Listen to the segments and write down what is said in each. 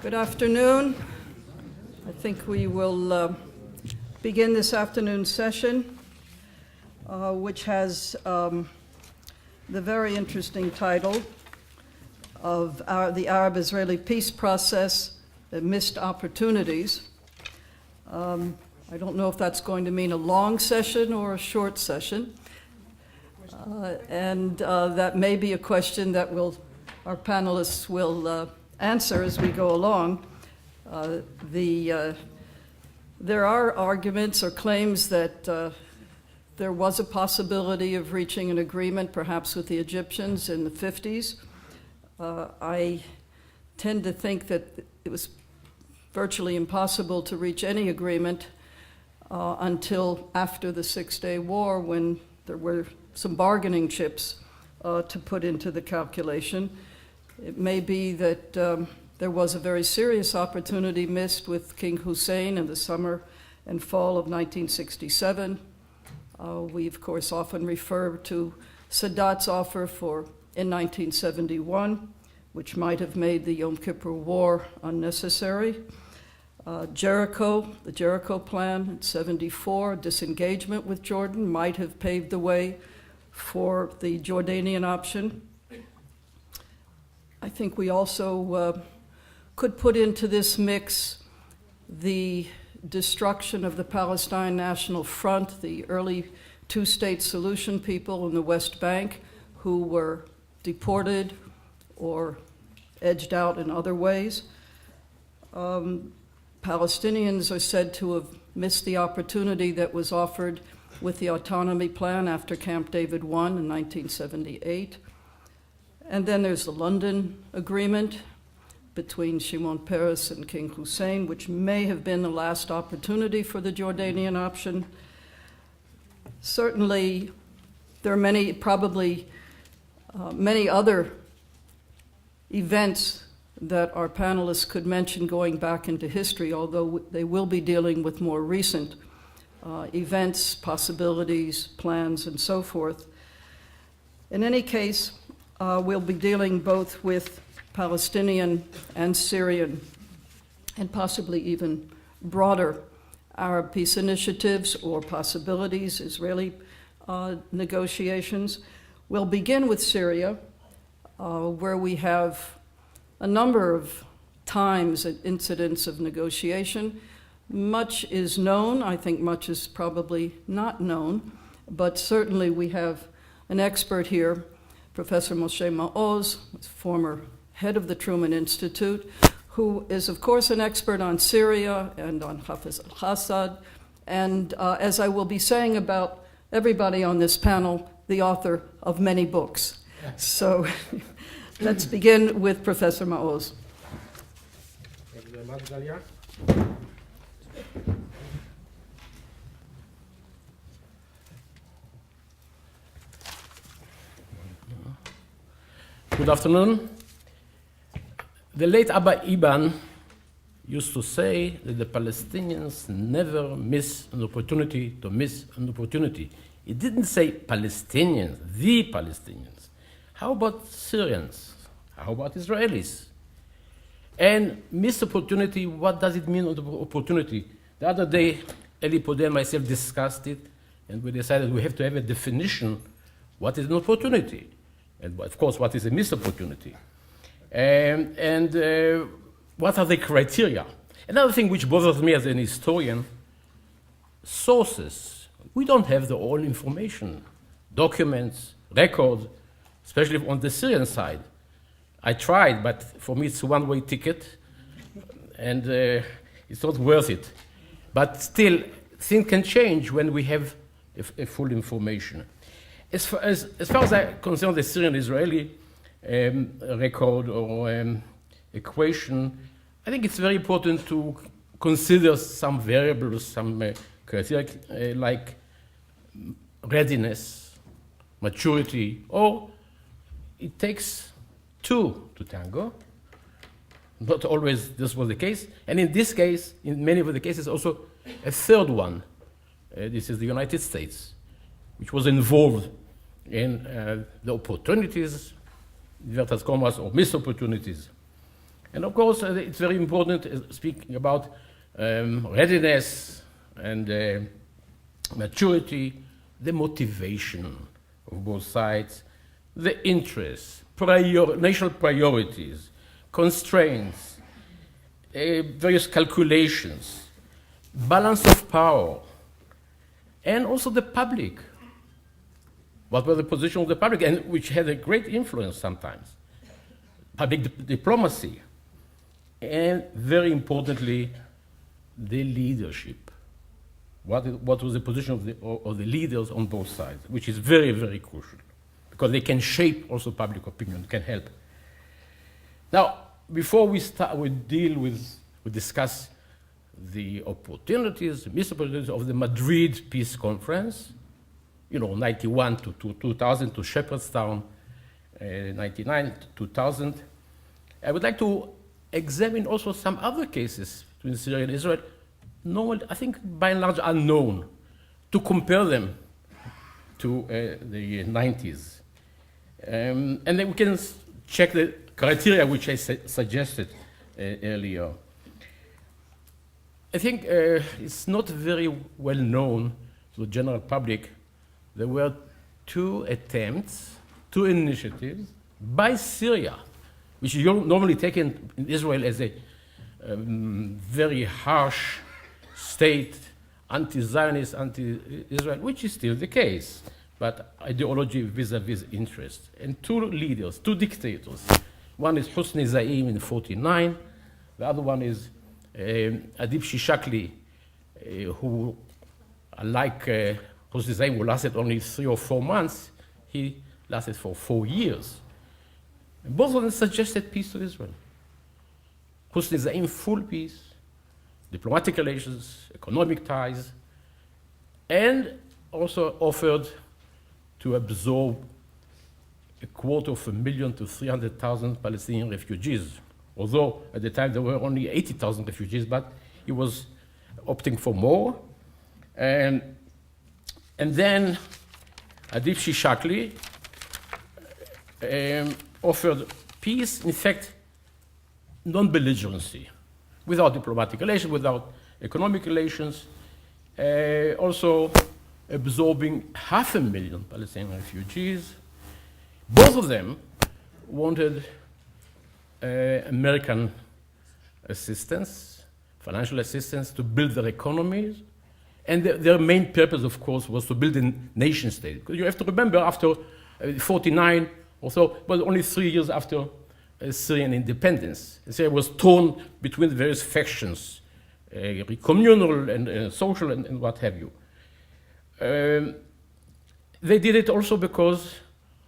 Good afternoon. I think we will begin this afternoon's session, which has the very interesting title of the Arab-Israeli peace process, the missed opportunities. I don't know if that's going to mean a long session or a short session. And that may be a question that our panelists will answer as we go along. There are arguments or claims that there was a possibility of reaching an agreement, perhaps with the Egyptians in the 50s. I tend to think that it was virtually impossible to reach any agreement until after the Six-Day War, when there were some bargaining chips to put into the calculation. It may be that there was a very serious opportunity missed with King Hussein in the summer and fall of 1967. We, of course, often refer to Sadat's offer in 1971, which might have made the Yom Kippur War unnecessary. The Jericho Plan in 1974, disengagement with Jordan might have paved the way for the Jordanian option. I think we also could put into this mix the destruction of the Palestine National Front, the early two-state solution people in the West Bank who were deported or edged out in other ways. Palestinians are said to have missed the opportunity that was offered with the autonomy plan after Camp David I in 1978. And then there's the London Agreement between Shimon Peres and King Hussein, which may have been the last opportunity for the Jordanian option. Certainly, there are many other events that our panelists could mention going back into history, although they will be dealing with more recent events, possibilities, plans, and so forth. In any case, we'll be dealing both with Palestinian and Syrian and possibly even broader Arab peace initiatives or possibilities, Israeli negotiations. We'll begin with Syria, where we have a number of times and incidents of negotiation. Much is known. I think much is probably not known, but certainly we have an expert here, Professor Moshe Maoz, former head of the Truman Institute, who is, of course, an expert on Syria and on Hafez al-Assad, and as I will be saying about everybody on this panel, the author of many books. So let's begin with Professor Maoz. Thank you very much, Galia. Good afternoon. The late Abba Iban used to say that the Palestinians never miss an opportunity to miss an opportunity. He didn't say Palestinians, the Palestinians. How about Syrians? How about Israelis? And missed opportunity, what does it mean, opportunity? The other day, Elie, Podhe and myself discussed it, and we decided we have to have a definition. What is an opportunity? And of course, what is a missed opportunity? And what are the criteria? Another thing which bothers me as an historian, sources. We don't have the whole information, documents, records, especially on the Syrian side. I tried, but for me it's a one-way ticket, and it's not worth it. But still, things can change when we have a full information. As far as I concern the Syrian-Israeli record or equation, I think it's very important to consider some variables, some criteria like readiness, maturity, or it takes two to tango. Not always this was the case. And in this case, in many of the cases, also a third one. This is the United States, which was involved in the opportunities, inverted commas, or missed opportunities. And of course, it's very important, speaking about readiness and maturity, the motivation of both sides, the interests, national priorities, constraints, various calculations, balance of power, and also the public. What was the position of the public, and which had a great influence sometimes. Public diplomacy, and very importantly, the leadership. What was the position of the leaders on both sides, which is very, very crucial, because they can shape also public opinion, can help. Now, before we discuss the opportunities, the missed opportunities of the Madrid Peace Conference, 91 to 2000 to Shepherdstown, 99 to 2000. I would like to examine also some other cases between Syria and Israel, I think by and large unknown, to compare them to the 90s. And then we can check the criteria which I suggested earlier. I think it's not very well known to the general public. There were two initiatives by Syria, which is normally taken in Israel as a very harsh state, anti-Zionist, anti-Israel, which is still the case, but ideology vis-a-vis interest. And two leaders, two dictators. One is Hosni Zaim in 49. The other one is Adib Shishakli, who, unlike Hosni Zaim, who lasted only 3 or 4 months, he lasted for 4 years. And both of them suggested peace to Israel. Hosni Zaim, full peace, diplomatic relations, economic ties, and also offered to absorb 250,000 to 300,000 Palestinian refugees. Although at the time there were only 80,000 refugees, but he was opting for more. And then Adib Shishakli offered peace, in fact, non-belligerency, without diplomatic relations, without economic relations, also absorbing 500,000 Palestinian refugees. Both of them wanted American assistance, financial assistance to build their economies. And their main purpose, of course, was to build a nation state. Because you have to remember, after 49 or so, well, only 3 years after Syrian independence, Syria was torn between the various factions, communal and social and what have you. They did it also because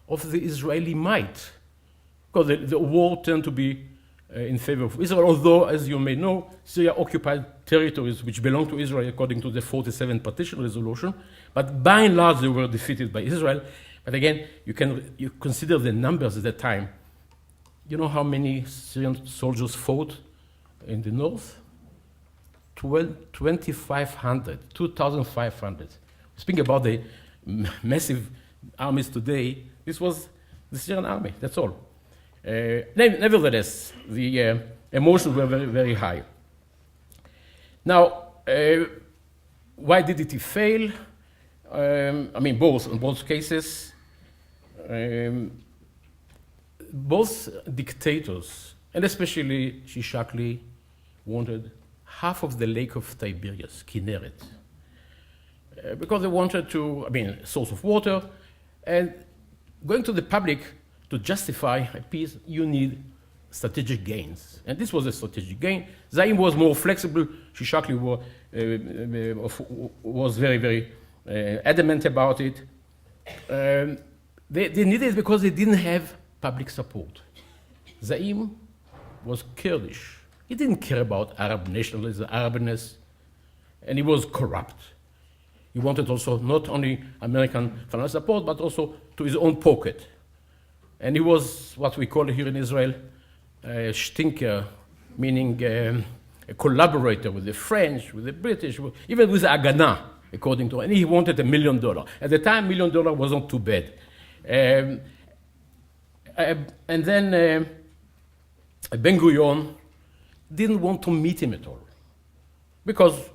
of the Israeli might, because the war turned to be in favor of Israel, although, as you may know, Syria occupied territories which belonged to Israel according to the 47 partition resolution, but by and large they were defeated by Israel. But again, you consider the numbers at the time. You know how many Syrian soldiers fought in the north? 2,500, 2,500. Speaking about the massive armies today, this was the Syrian army, that's all. Nevertheless, the emotions were very, very high. Now, why did it fail? I mean, in both cases, both dictators, and especially Shishakli, wanted half of the lake of Tiberias, Kinneret, because they wanted source of water, and going to the public to justify a peace, you need strategic gains. And this was a strategic gain. Zaim was more flexible. Shishakli was very, very adamant about it. They needed it because they didn't have public support. Zaim was Kurdish. He didn't care about Arab nationalism, Arabness, and he was corrupt. He wanted also not only American financial support, but also to his own pocket. And he was what we call here in Israel a stinker, meaning a collaborator with the French, with the British, even with the Haganah, according to, and he wanted $1 million. At the time, $1 million wasn't too bad. And then Ben-Gurion didn't want to meet him at all because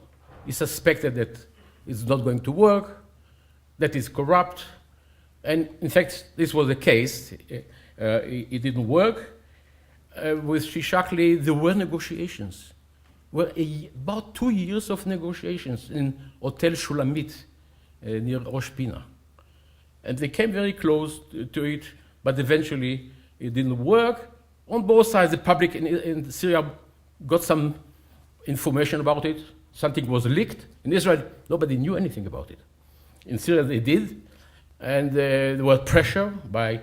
he suspected that it's not going to work, that it's corrupt. And in fact, this was the case. It didn't work. With Shishakli, there were negotiations. About 2 years of negotiations in Hotel Shulamit near Rosh Pina. And they came very close to it, but eventually it didn't work. On both sides, the public in Syria got some information about it. Something was leaked. In Israel, nobody knew anything about it. In Syria, they did. And there was pressure by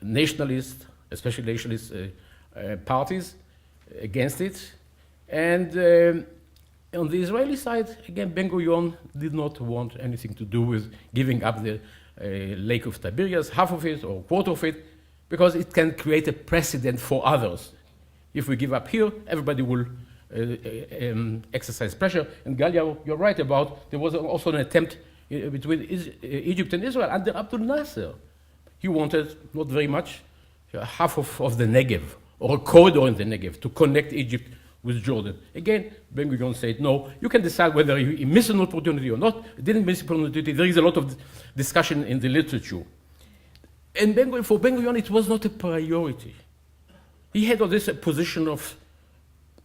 nationalists, especially nationalist parties, against it. And on the Israeli side, again, Ben-Gurion did not want anything to do with giving up the Lake of Tiberias, half of it or a quarter of it, because it can create a precedent for others. If we give up here, everybody will exercise pressure. And Galia, you're right about, there was also an attempt between Egypt and Israel under Abdul Nasser. He wanted, not very much, half of the Negev, or a corridor in the Negev to connect Egypt with Jordan. Again, Ben-Gurion said, no, you can decide whether he missed an opportunity or not. He didn't miss an opportunity. There is a lot of discussion in the literature. And for Ben-Gurion, it was not a priority. He had this position of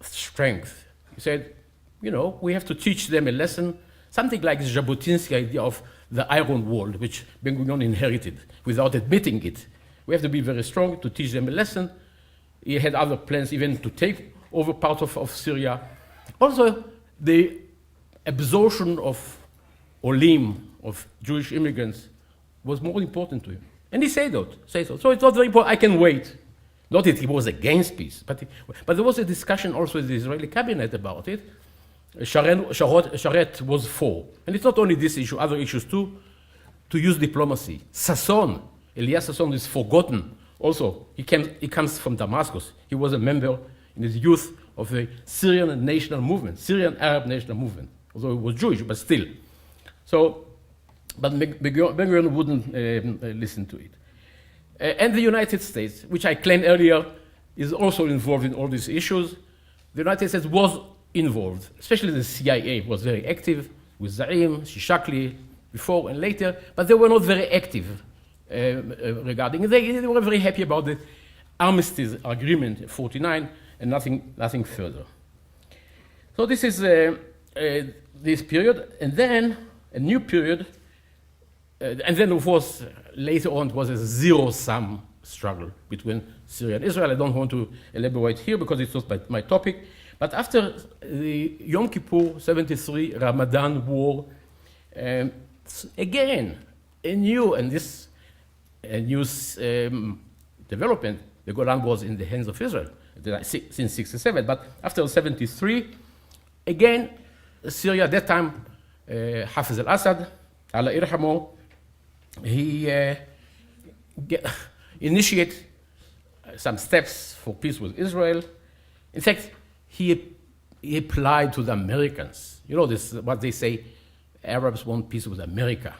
strength. He said, we have to teach them a lesson, something like the Jabotinsky idea of the iron wall, which Ben-Gurion inherited without admitting it. We have to be very strong to teach them a lesson. He had other plans even to take over part of Syria. Also, the absorption of Olim, of Jewish immigrants, was more important to him. And he said so. So it's not very important. I can wait. Not that he was against peace, but there was a discussion also in the Israeli cabinet about it. Sharet was for. And it's not only this issue, other issues too, to use diplomacy. Sasson, Elias Sasson is forgotten. Also, he comes from Damascus. He was a member in his youth of the Syrian national movement, Syrian Arab national movement, although he was Jewish, but still. So, but Ben-Gurion wouldn't listen to it. And the United States, which I claimed earlier, is also involved in all these issues. The United States was involved, especially the CIA was very active with Zaim, Shishakli, before and later, but they were not very active regarding it. They were very happy about the armistice agreement in 1949 and nothing further. So this is this period, and then a new period, and then of course later on it was a zero-sum struggle between Syria and Israel. I don't want to elaborate here because it's not my topic. But after the Yom Kippur 73 Ramadan war, again a new development. The Golan was in the hands of Israel since 67, but after 73, again, Syria, at that time, Hafiz al-Assad, Allah irhamo, he initiated some steps for peace with Israel. In fact, he applied to the Americans. This what they say, Arabs want peace with America.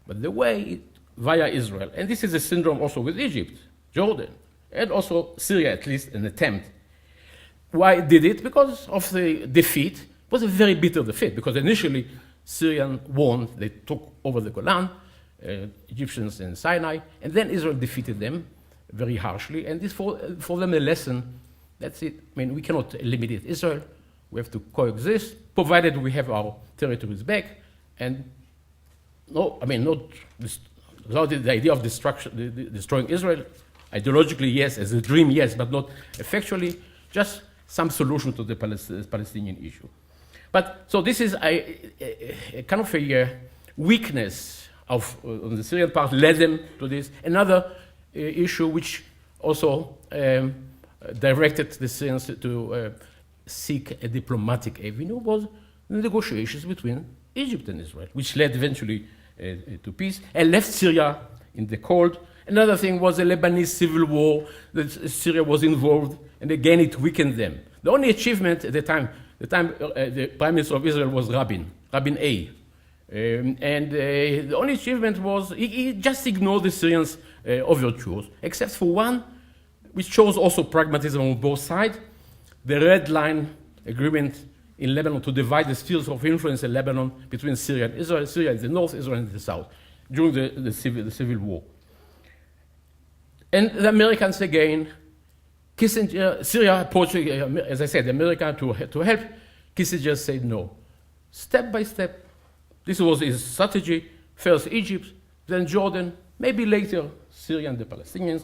But the way, via Israel, and this is a syndrome also with Egypt, Jordan, and also Syria, at least an attempt. Why did it? Because of the defeat. It was a very bitter defeat, because initially Syrians won, they took over the Golan, Egyptians in Sinai, and then Israel defeated them very harshly, and this for them a lesson. That's it. I mean, we cannot eliminate Israel. We have to coexist, provided we have our territories back, and not the idea of destroying Israel. Ideologically, yes, as a dream, yes, but not effectually, just some solution to the Palestinian issue. But so this is a kind of a weakness on the Syrian part led them to this. Another issue which also directed the Syrians to seek a diplomatic avenue was the negotiations between Egypt and Israel, which led eventually to peace and left Syria in the cold. Another thing was the Lebanese Civil War, that Syria was involved, and again it weakened them. The only achievement at the time the Prime Minister of Israel was Rabin A. And the only achievement was he just ignored the Syrians' overtures, except for one which shows also pragmatism on both sides. The red line agreement in Lebanon to divide the spheres of influence in Lebanon between Syria and Israel, Syria in the north, Israel in the south, during the Civil War. And the Americans again, Kissinger, Syria approaching, as I said, America to help. Kissinger said no. Step by step, this was his strategy. First Egypt, then Jordan, maybe later Syria and the Palestinians.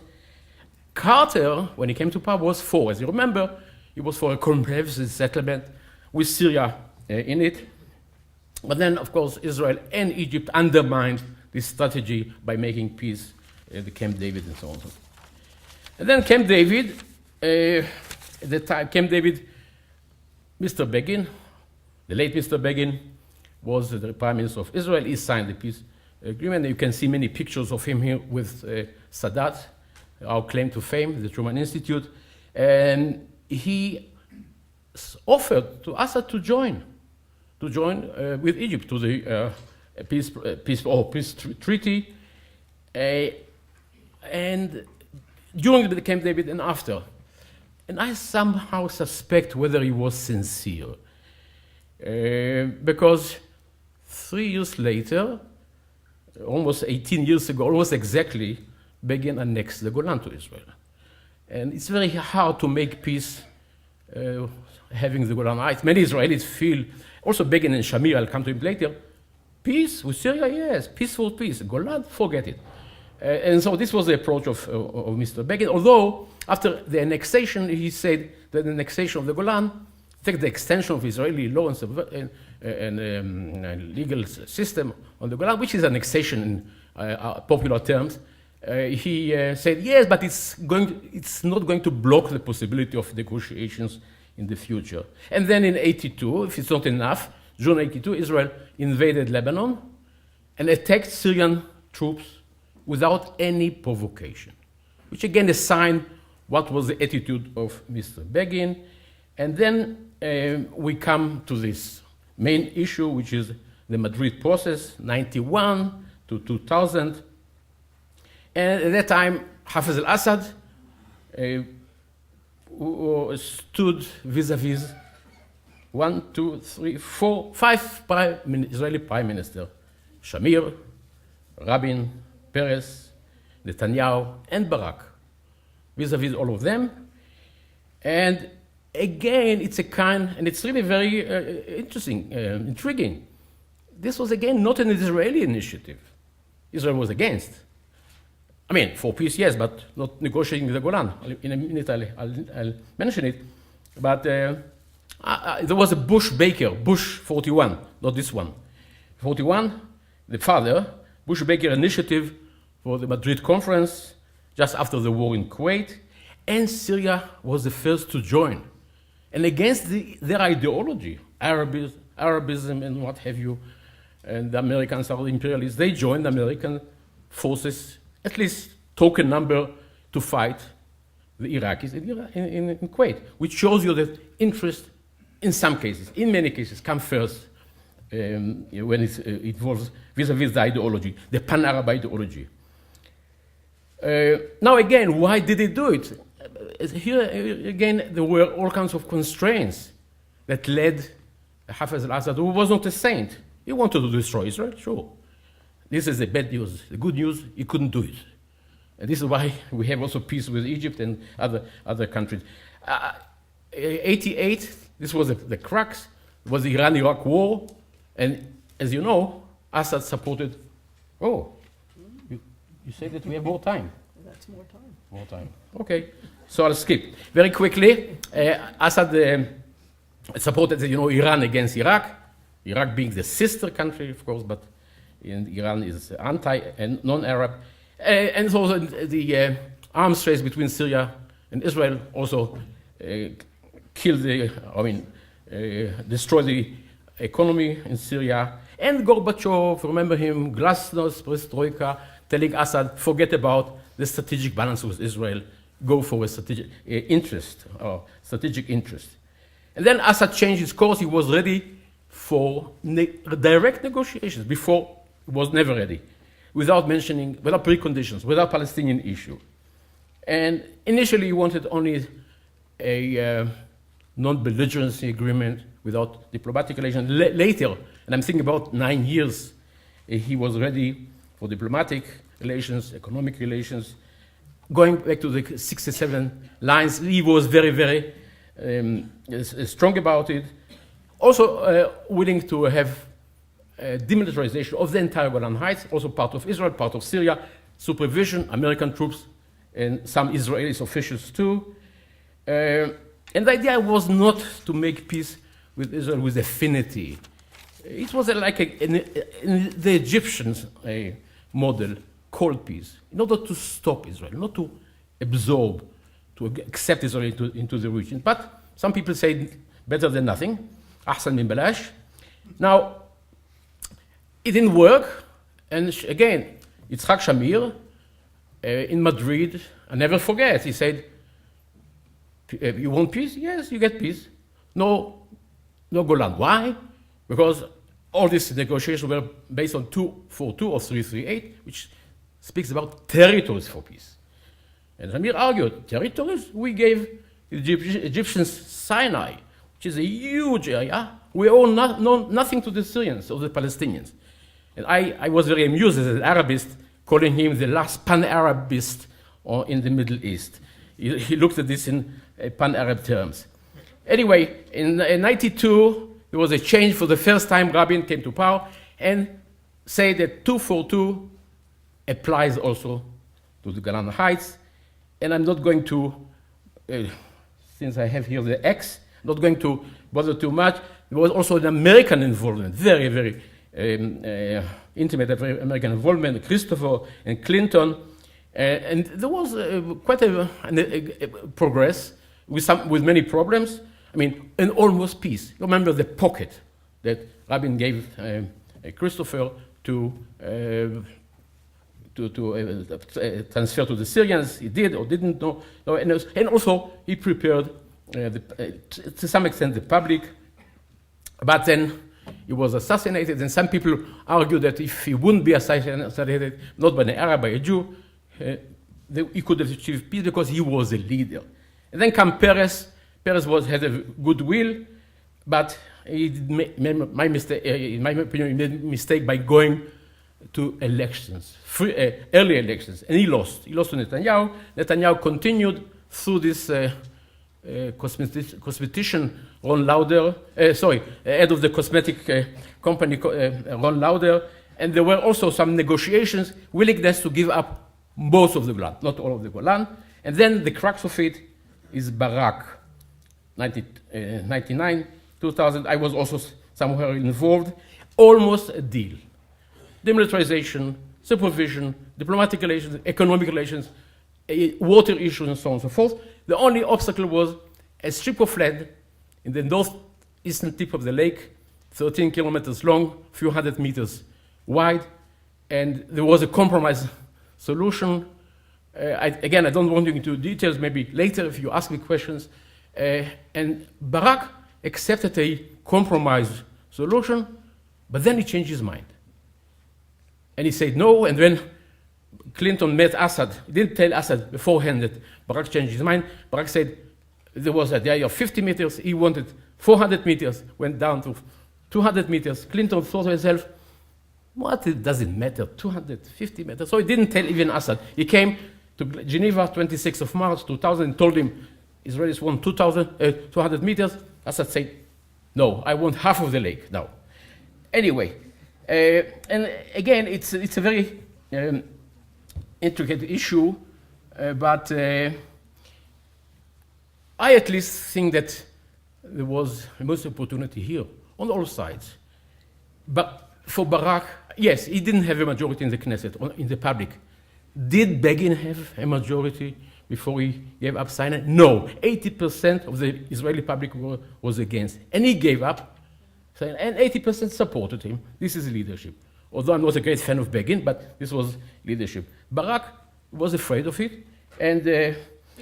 Carter, when he came to power, was for, as you remember, he was for a comprehensive settlement with Syria in it. But then, of course, Israel and Egypt undermined this strategy by making peace, the Camp David and so on. And then Camp David, at the time, Camp David, Mr. Begin, the late Mr. Begin, was the Prime Minister of Israel. He signed the peace agreement. You can see many pictures of him here with Sadat, our claim to fame, the Truman Institute. And he offered to Assad to join with Egypt to the peace treaty. And during the Camp David and after. And I somehow suspect whether he was sincere. Because 3 years later, almost 18 years ago, almost exactly, Begin annexed the Golan to Israel. And it's very hard to make peace having the Golan Heights. Many Israelis feel, also Begin and Shamir, I'll come to him later, peace with Syria, yes, peaceful peace. Golan, forget it. And so this was the approach of Mr. Begin, although after the annexation, he said that the annexation of the Golan, take the extension of Israeli law and legal system on the Golan, which is annexation in popular terms. He said, yes, but it's not going to block the possibility of negotiations in the future. And then in 82, if it's not enough, June 82, Israel invaded Lebanon and attacked Syrian troops without any provocation, which again is a sign what was the attitude of Mr. Begin. And then we come to this main issue, which is the Madrid process, 91 to 2000. And at that time, Hafez al-Assad stood vis-a-vis 5 Israeli prime ministers, Shamir, Rabin, Peres, Netanyahu, and Barak, vis-a-vis all of them. And again, it's really very interesting, intriguing. This was again not an Israeli initiative. Israel was against. I mean, for peace, yes, but not negotiating with the Golan. In a minute, I'll mention it. But there was a Bush 41, not this one. 41, the father, Bush Baker initiative for the Madrid conference, just after the war in Kuwait, and Syria was the first to join. And against their ideology, Arabism and what have you, and the Americans are imperialists, they joined American forces, at least token number, to fight the Iraqis in Kuwait, which shows you that interest, in some cases, in many cases, come first when it involves vis-a-vis the ideology, the pan-Arab ideology. Now again, why did he do it? Here again, there were all kinds of constraints that led Hafez al-Assad, who was not a saint. He wanted to destroy Israel, sure. This is the bad news. The good news, he couldn't do it. And this is why we have also peace with Egypt and other countries. 88, this was the crux, was the Iran-Iraq war. And as you know, Assad supported, you say that we have more time. That's more time. More time. Okay, so I'll skip. Very quickly, Assad supported, Iran against Iraq. Iraq being the sister country, of course, but Iran is anti and non-Arab. And so the arms race between Syria and Israel also destroyed the economy in Syria. And Gorbachev, remember him, glasnost, perestroika, telling Assad, forget about the strategic balance with Israel, go for a strategic interest. And then Assad changed his course. He was ready for direct negotiations. Before, he was never ready, without preconditions, without Palestinian issue. And initially, he wanted only a non-belligerency agreement without diplomatic relations. Later, and I'm thinking about 9 years, he was ready for diplomatic relations, economic relations. Going back to the 67 lines, he was very, very strong about it. Also willing to have demilitarization of the entire Golan Heights, also part of Israel, part of Syria, supervision, American troops, and some Israeli officials too. And the idea was not to make peace with Israel with affinity. It was like the Egyptians model, cold peace, in order to stop Israel, not to absorb, to accept Israel into the region. But some people say better than nothing, ahsan min balash. Now, it didn't work, and again, Yitzhak Shamir in Madrid, I never forget, he said, you want peace? Yes, you get peace. No Golan. Why? Because all these negotiations were based on 242 or 338, which speaks about territories for peace. And Shamir argued, territories? We gave Egyptians Sinai, which is a huge area. We owe nothing to the Syrians or the Palestinians. And I was very amused as an Arabist, calling him the last pan-Arabist in the Middle East. He looked at this in pan-Arab terms. Anyway, in 92, there was a change. For the first time, Rabin came to power and said that 242 applies also to the Golan Heights. And I'm not going to, since I have here the X, not going to bother too much. There was also an American involvement, very, very intimate American involvement, Christopher and Clinton. And there was quite a progress with many problems. I mean, an almost peace. You remember the pocket that Rabin gave Christopher to transfer to the Syrians. He did or didn't know. And also, he prepared, to some extent, the public. But then he was assassinated, and some people argue that if he wouldn't be assassinated, not by an Arab, by a Jew, he could have achieved peace because he was a leader. And then come Peres. Peres had a goodwill, but he made my mistake, in my opinion, he made a mistake by going to elections, early elections, and he lost. He lost to Netanyahu. Netanyahu continued through this cosmetician, Ron Lauder, head of the cosmetic company, Ron Lauder, and there were also some negotiations, willingness to give up most of the Golan, not all of the Golan. And then the crux of it is Barak, 1999, 2000. I was also somewhere involved. Almost a deal. Demilitarization, supervision, diplomatic relations, economic relations, water issues, and so on and so forth. The only obstacle was a strip of land in the northeastern tip of the lake, 13 kilometers long, a few hundred meters wide, and there was a compromise solution. I don't want to go into details, maybe later if you ask me questions. And Barak accepted a compromise solution, but then he changed his mind. And he said no, and when Clinton met Assad, he didn't tell Assad beforehand that Barak changed his mind. Barak said there was a area of 50 meters, he wanted 400 meters, went down to 200 meters. Clinton thought to himself, what does it matter, 250 meters? So he didn't tell even Assad. He came to Geneva, 26th of March, 2000, and told him, Israelis want 200 meters. Assad said, no, I want half of the lake now. Anyway, and again, it's a very intricate issue, but I at least think that there was a most opportunity here on all sides. But for Barak, yes, he didn't have a majority in the Knesset, in the public. Did Begin have a majority before he gave up Sinai? No, 80% of the Israeli public was against, and he gave up, and 80% supported him. This is leadership. Although I'm not a great fan of Begin, but this was leadership. Barak was afraid of it, and the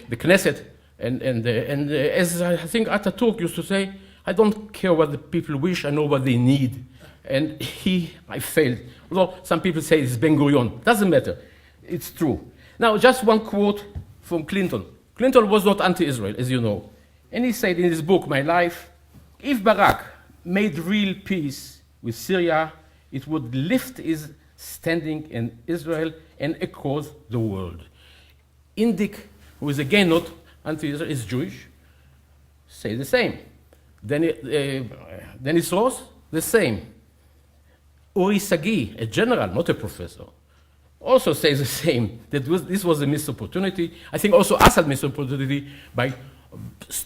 Knesset, and as I think Ataturk used to say, I don't care what the people wish, I know what they need. And I failed. Although some people say it's Ben Gurion. Doesn't matter. It's true. Now, just one quote from Clinton. Clinton was not anti-Israel, as you know. And he said in his book, My Life, if Barak made real peace with Syria, it would lift his standing in Israel and across the world. Indik, who is again not anti-Israel, is Jewish, say the same. Dennis Ross, the same. Uri Sagi, a general, not a professor, also says the same, that this was a missed opportunity. I think also Assad missed opportunity by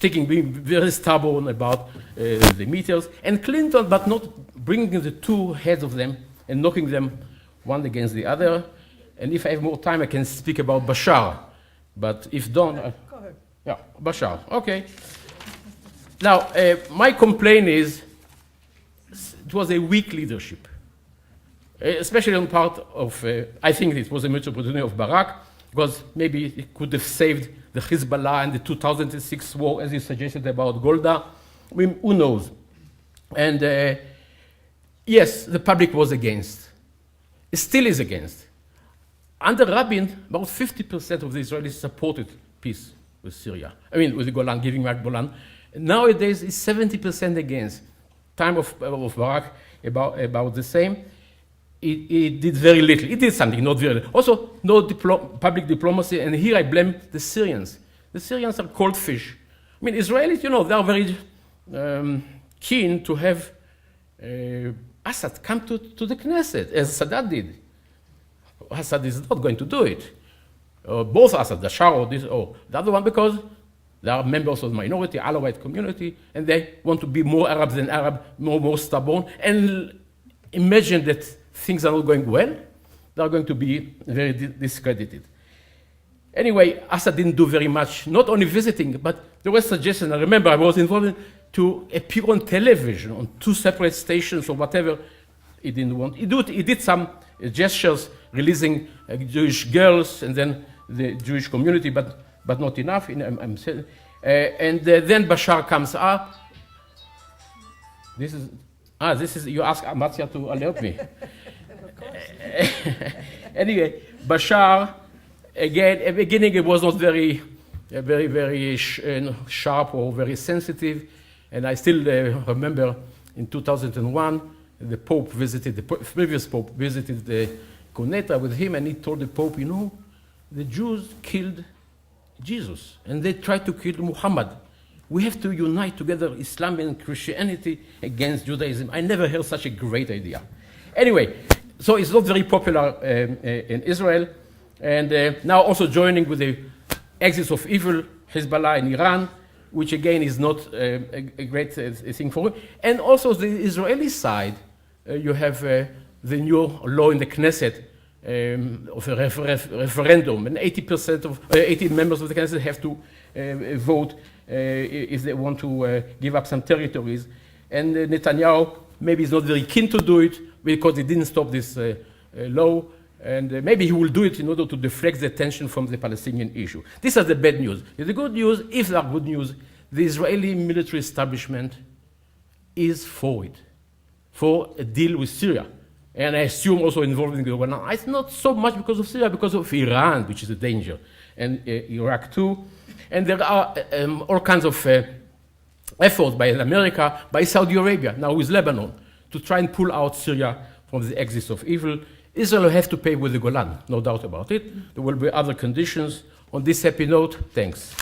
being very stubborn about the meteors, and Clinton, but not bringing the two heads of them and knocking them one against the other. And if I have more time, I can speak about Bashar. But if don't, Go ahead. yeah, Bashar, okay. Now, my complaint is it was a weak leadership, especially on part of, I think it was a missed opportunity of Barak, because maybe it could have saved the Hezbollah and the 2006 war, as you suggested about Golda. I mean, who knows? And yes, the public was against. It still is against. Under Rabin, about 50% of the Israelis supported peace with Syria. I mean, with the Golan, giving back Golan. Nowadays, it's 70% against. Time of Barak, about the same. It did very little. It did something, not very little. Also, no public diplomacy, and here I blame the Syrians. The Syrians are cold fish. I mean, Israelis, you know, they are very keen to have Assad come to the Knesset, as Sadat did. Assad is not going to do it. Both Assad, the Shah or this, or the other one, because they are members of the minority, Alawite community, and they want to be more Arab than Arab, more stubborn, and imagine that things are not going well, they are going to be very discredited. Anyway, Assad didn't do very much, not only visiting, but there was suggestions. I remember I was involved to appear on television, on 2 separate stations or whatever. He didn't want. He did some gestures, releasing Jewish girls and then the Jewish community, but not enough. I'm saying. And then Bashar comes up. This is you ask Amatzia to alert me. Anyway, Bashar, again, at the beginning it was not very sharp or very sensitive. And I still remember in 2001, the Pope visited, the previous Pope visited the Cuneta with him, and he told the Pope, you know, the Jews killed Jesus, and they tried to kill Muhammad. We have to unite together Islam and Christianity against Judaism. I never heard such a great idea. Anyway, so it's not very popular in Israel, and now also joining with the axis of evil, Hezbollah in Iran, which again is not a great thing for it. And also the Israeli side, you have the new law in the Knesset of a referendum, and 80 members of the Knesset have to vote if they want to give up some territories. And Netanyahu maybe is not very keen to do it because he didn't stop this law, and maybe he will do it in order to deflect the attention from the Palestinian issue. These are the bad news. The good news, if there are good news, the Israeli military establishment is for it, for a deal with Syria. And I assume also involving the Golan. It's not so much because of Syria, because of Iran, which is a danger, and Iraq too. And there are all kinds of efforts by America, by Saudi Arabia, now with Lebanon, to try and pull out Syria from the axis of evil. Israel will have to pay with the Golan, no doubt about it. There will be other conditions. On this happy note, thanks.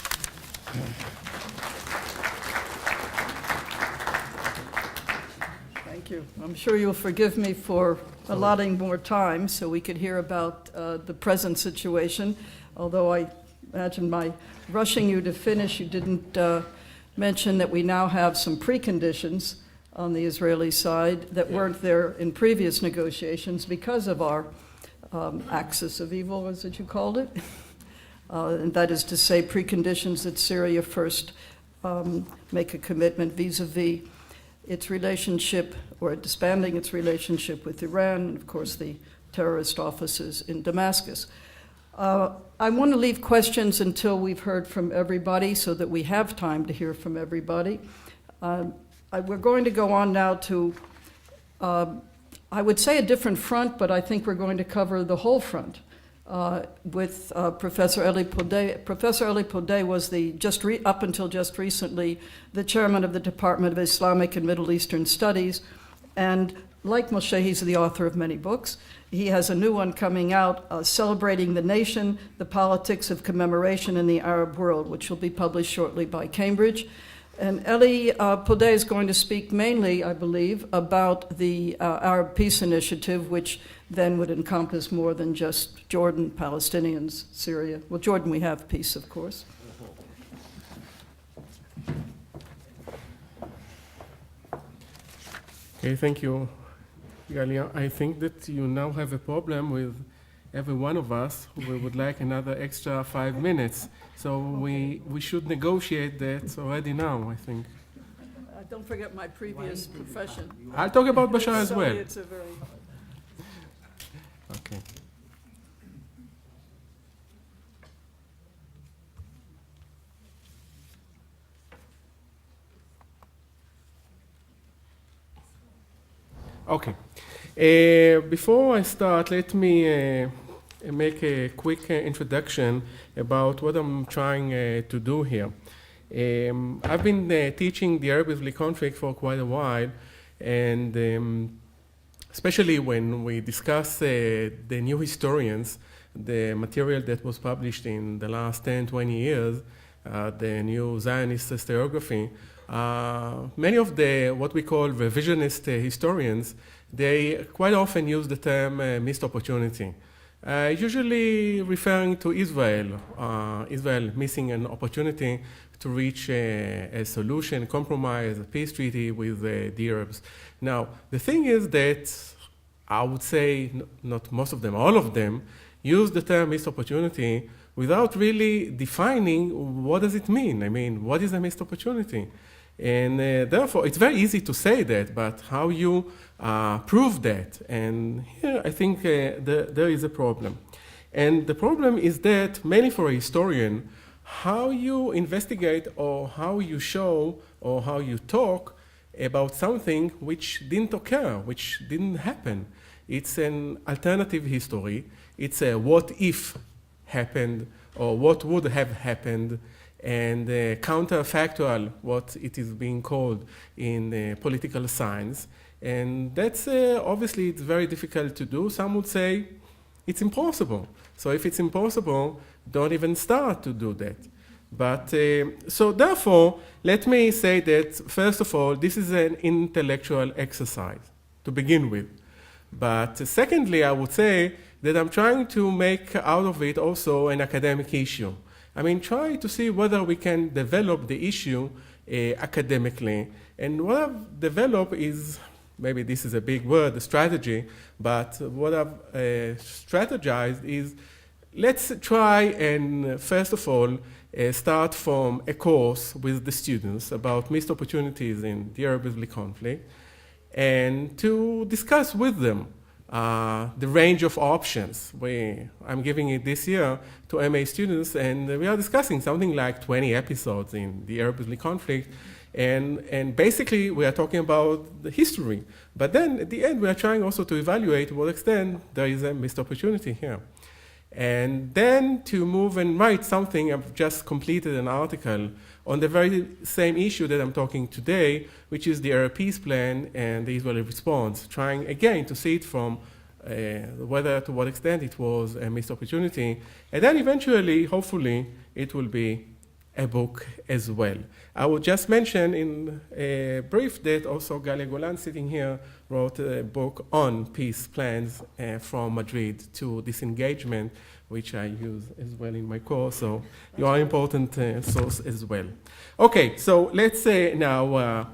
Thank you. I'm sure you'll forgive me for allotting more time so we could hear about the present situation, although I imagine by rushing you to finish, you didn't mention that we now have some preconditions on the Israeli side that weren't there in previous negotiations because of our axis of evil, as you called it. And that is to say, preconditions that Syria first make a commitment vis-a-vis its relationship, or disbanding its relationship with Iran, and of course the terrorist offices in Damascus. I want to leave questions until we've heard from everybody so that we have time to hear from everybody. We're going to go on now to, I would say a different front, but I think we're going to cover the whole front with Professor Elie Podhe. Professor Elie Podhe was up until just recently the chairman of the Department of Islamic and Middle Eastern Studies, and like Moshe, he's the author of many books. He has a new one coming out, Celebrating the Nation, the Politics of Commemoration in the Arab World, which will be published shortly by Cambridge. And Elie Podhe is going to speak mainly, I believe, about the Arab Peace Initiative, which then would encompass more than just Jordan, Palestinians, Syria. Well, Jordan, we have peace, of course. Okay, thank you, Galia. I think that you now have a problem with every one of us who would like another extra 5 minutes. So we should negotiate that already now, I think. Don't forget my previous profession. I'll talk about Bashar as well. It's a very... Okay. Okay. Before I start, let me make a quick introduction about what I'm trying to do here. I've been teaching the Arab-Israeli conflict for quite a while, and especially when we discuss the new historians, the material that was published in the last 10, 20 years, the new Zionist historiography, many of the what we call revisionist historians, they quite often use the term missed opportunity, usually referring to Israel, Israel missing an opportunity to reach a solution, compromise, a peace treaty with the Arabs. Now, the thing is that I would say not most of them, all of them, use the term missed opportunity without really defining what does it mean. I mean, what is a missed opportunity? And therefore, it's very easy to say that, but how you prove that? And here, I think there is a problem. And the problem is that, mainly for a historian, how you investigate or how you show or how you talk about something which didn't occur, which didn't happen. It's an alternative history. It's a what if happened or what would have happened, and counterfactual, what it is being called in political science. And that's obviously it's very difficult to do. Some would say it's impossible. So if it's impossible, don't even start to do that. But so therefore, let me say that, first of all, this is an intellectual exercise to begin with. But secondly, I would say that I'm trying to make out of it also an academic issue. I mean, try to see whether we can develop the issue academically. And what I've developed is, maybe this is a big word, a strategy, but what I've strategized is, let's try and, first of all, start from a course with the students about missed opportunities in the Arab-Israeli conflict, and to discuss with them the range of options. I'm giving it this year to MA students, and we are discussing something like 20 episodes in the Arab-Israeli conflict, and basically we are talking about the history. But then at the end we are trying also to evaluate to what extent there is a missed opportunity here. And then to move and write something. I've just completed an article on the very same issue that I'm talking today, which is the Arab peace plan and the Israeli response, trying again to see it from whether to what extent it was a missed opportunity. And then eventually, hopefully, it will be a book as well. I will just mention in a brief that also Galia Golan, sitting here, wrote a book on peace plans from Madrid to disengagement, which I use as well in my course. So you are an important source as well. Okay, so let's now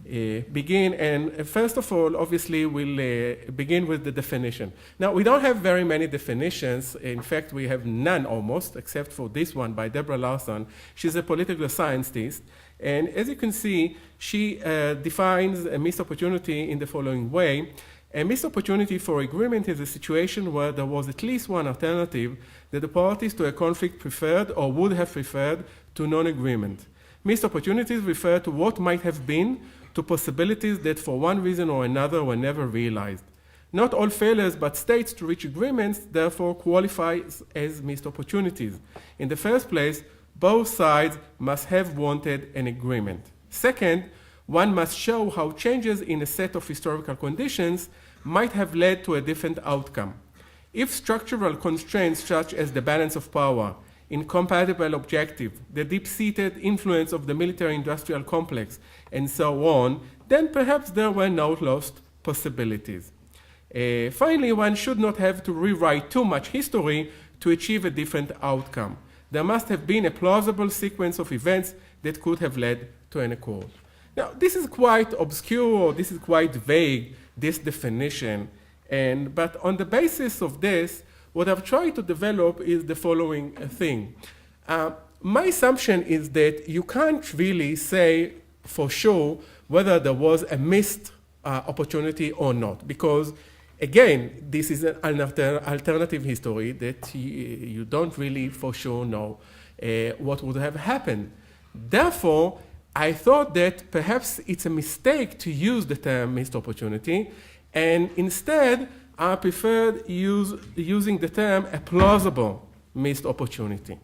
begin. And first of all, obviously, we'll begin with the definition. Now, we don't have very many definitions. In fact, we have none almost, except for this one by Deborah Larson. She's a political scientist. And as you can see, she defines a missed opportunity in the following way. A missed opportunity for agreement is a situation where there was at least one alternative that the parties to a conflict preferred or would have preferred to non-agreement. Missed opportunities refer to what might have been, to possibilities that for one reason or another were never realized. Not all failures by states to reach agreements therefore qualify as missed opportunities. In the first place, both sides must have wanted an agreement. Second, one must show how changes in a set of historical conditions might have led to a different outcome. If structural constraints such as the balance of power, incompatible objective, the deep-seated influence of the military-industrial complex, and so on, then perhaps there were no lost possibilities. Finally, one should not have to rewrite too much history to achieve a different outcome. There must have been a plausible sequence of events that could have led to an accord. Now, this is quite obscure, this is quite vague, this definition, but on the basis of this, what I've tried to develop is the following thing. My assumption is that you can't really say for sure whether there was a missed opportunity or not, because again, this is an alternative history that you don't really for sure know what would have happened. Therefore, I thought that perhaps it's a mistake to use the term missed opportunity, and instead I preferred using the term a plausible missed opportunity,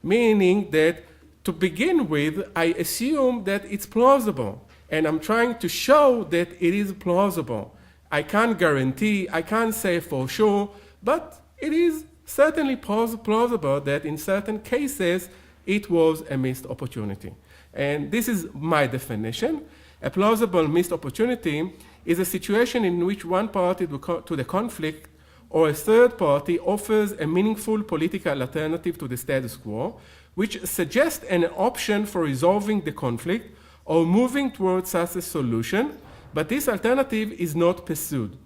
meaning that to begin with, I assume that it's plausible, and I'm trying to show that it is plausible. I can't guarantee, I can't say for sure, but it is certainly plausible that in certain cases it was a missed opportunity. And this is my definition. A plausible missed opportunity is a situation in which one party to the conflict or a third party offers a meaningful political alternative to the status quo, which suggests an option for resolving the conflict or moving towards such a solution, but this alternative is not pursued.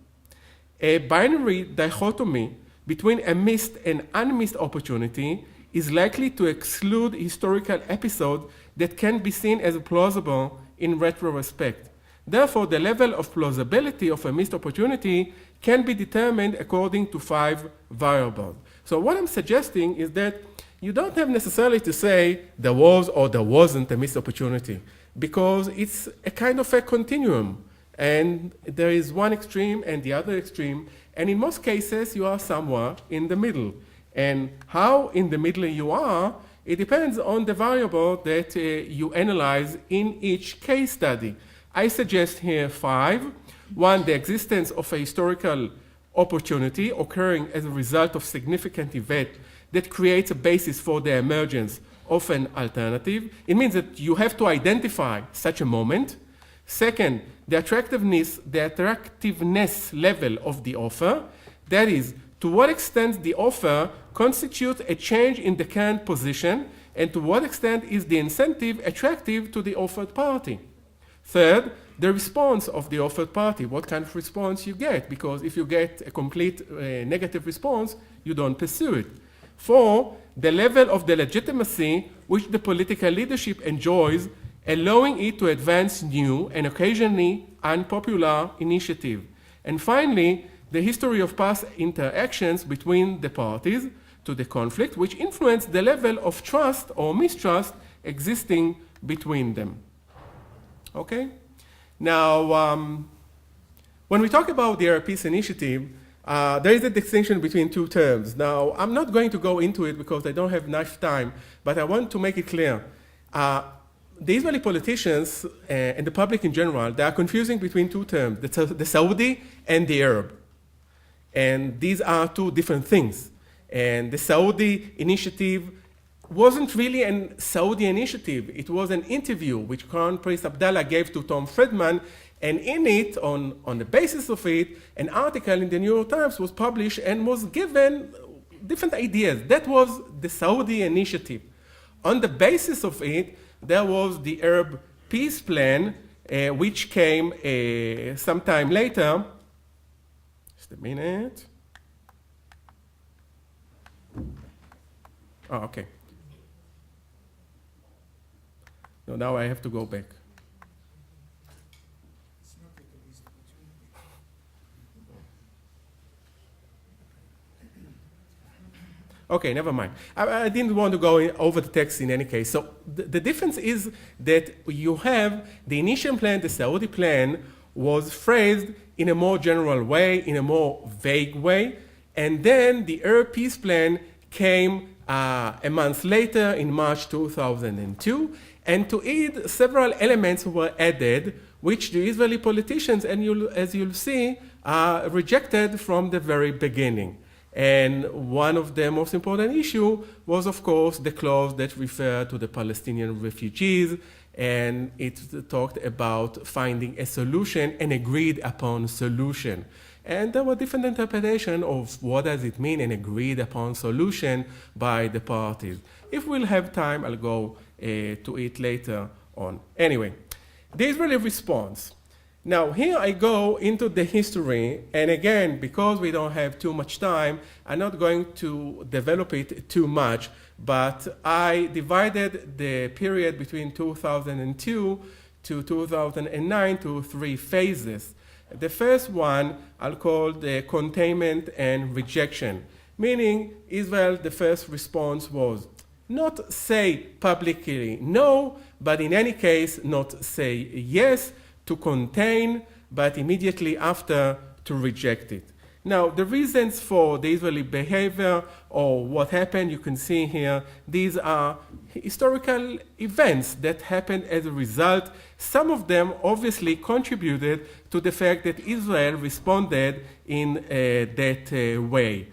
A binary dichotomy between a missed and unmissed opportunity is likely to exclude historical episodes that can be seen as plausible in retrospect. Therefore, the level of plausibility of a missed opportunity can be determined according to 5 variables. So what I'm suggesting is that you don't have necessarily to say there was or there wasn't a missed opportunity, because it's a kind of a continuum, and there is one extreme and the other extreme, and in most cases you are somewhere in the middle. And how in the middle you are, it depends on the variable that you analyze in each case study. I suggest here 5. 1, the existence of a historical opportunity occurring as a result of significant event that creates a basis for the emergence of an alternative. It means that you have to identify such a moment. Second, the attractiveness level of the offer. That is, to what extent the offer constitutes a change in the current position, and to what extent is the incentive attractive to the offered party. Third, the response of the offered party, what kind of response you get, because if you get a complete negative response, you don't pursue it. 4, the level of the legitimacy which the political leadership enjoys, allowing it to advance new and occasionally unpopular initiative. And finally, the history of past interactions between the parties to the conflict, which influence the level of trust or mistrust existing between them. Okay? Now, when we talk about the Arab Peace Initiative, there is a distinction between 2 terms. Now, I'm not going to go into it because I don't have enough time, but I want to make it clear. The Israeli politicians and the public in general, they are confusing between 2 terms, the Saudi and the Arab. And these are 2 different things. And the Saudi initiative wasn't really a Saudi initiative. It was an interview which Crown Prince Abdallah gave to Tom Friedman, and in it, on the basis of it, an article in the New York Times was published and was given different ideas. That was the Saudi initiative. On the basis of it, there was the Arab peace plan, which came sometime later. Just a minute. Oh, okay. No, now I have to go back. Okay, never mind. I didn't want to go over the text in any case. So the difference is that you have the initial plan, the Saudi plan, was phrased in a more general way, in a more vague way. And then the Arab peace plan came a month later in March 2002. And to it, several elements were added, which the Israeli politicians, and as you'll see, rejected from the very beginning. And one of the most important issues was, of course, the clause that referred to the Palestinian refugees, and it talked about finding a solution, an agreed upon solution. And there were different interpretations of what does it mean, an agreed upon solution by the parties. If we'll have time, I'll go to it later on. Anyway, the Israeli response. Now, here I go into the history, and again, because we don't have too much time, I'm not going to develop it too much, but I divided the period between 2002 to 2009 to 3 phases. The first one I'll call the containment and rejection, meaning Israel, the first response was not say publicly no, but in any case not say yes, to contain, but immediately after to reject it. Now, the reasons for the Israeli behavior or what happened, you can see here, these are historical events that happened as a result. Some of them obviously contributed to the fact that Israel responded in that way.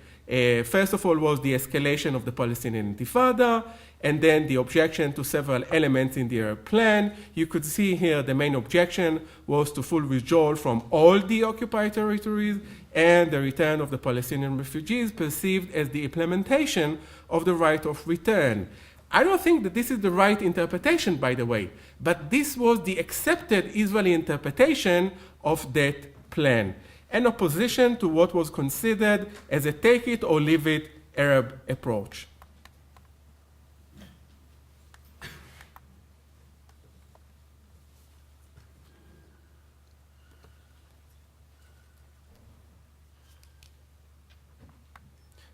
First of all was the escalation of the Palestinian Intifada, and then the objection to several elements in the Arab plan. You could see here the main objection was to full withdrawal from all the occupied territories and the return of the Palestinian refugees perceived as the implementation of the right of return. I don't think that this is the right interpretation, by the way, but this was the accepted Israeli interpretation of that plan, an opposition to what was considered as a take it or leave it Arab approach.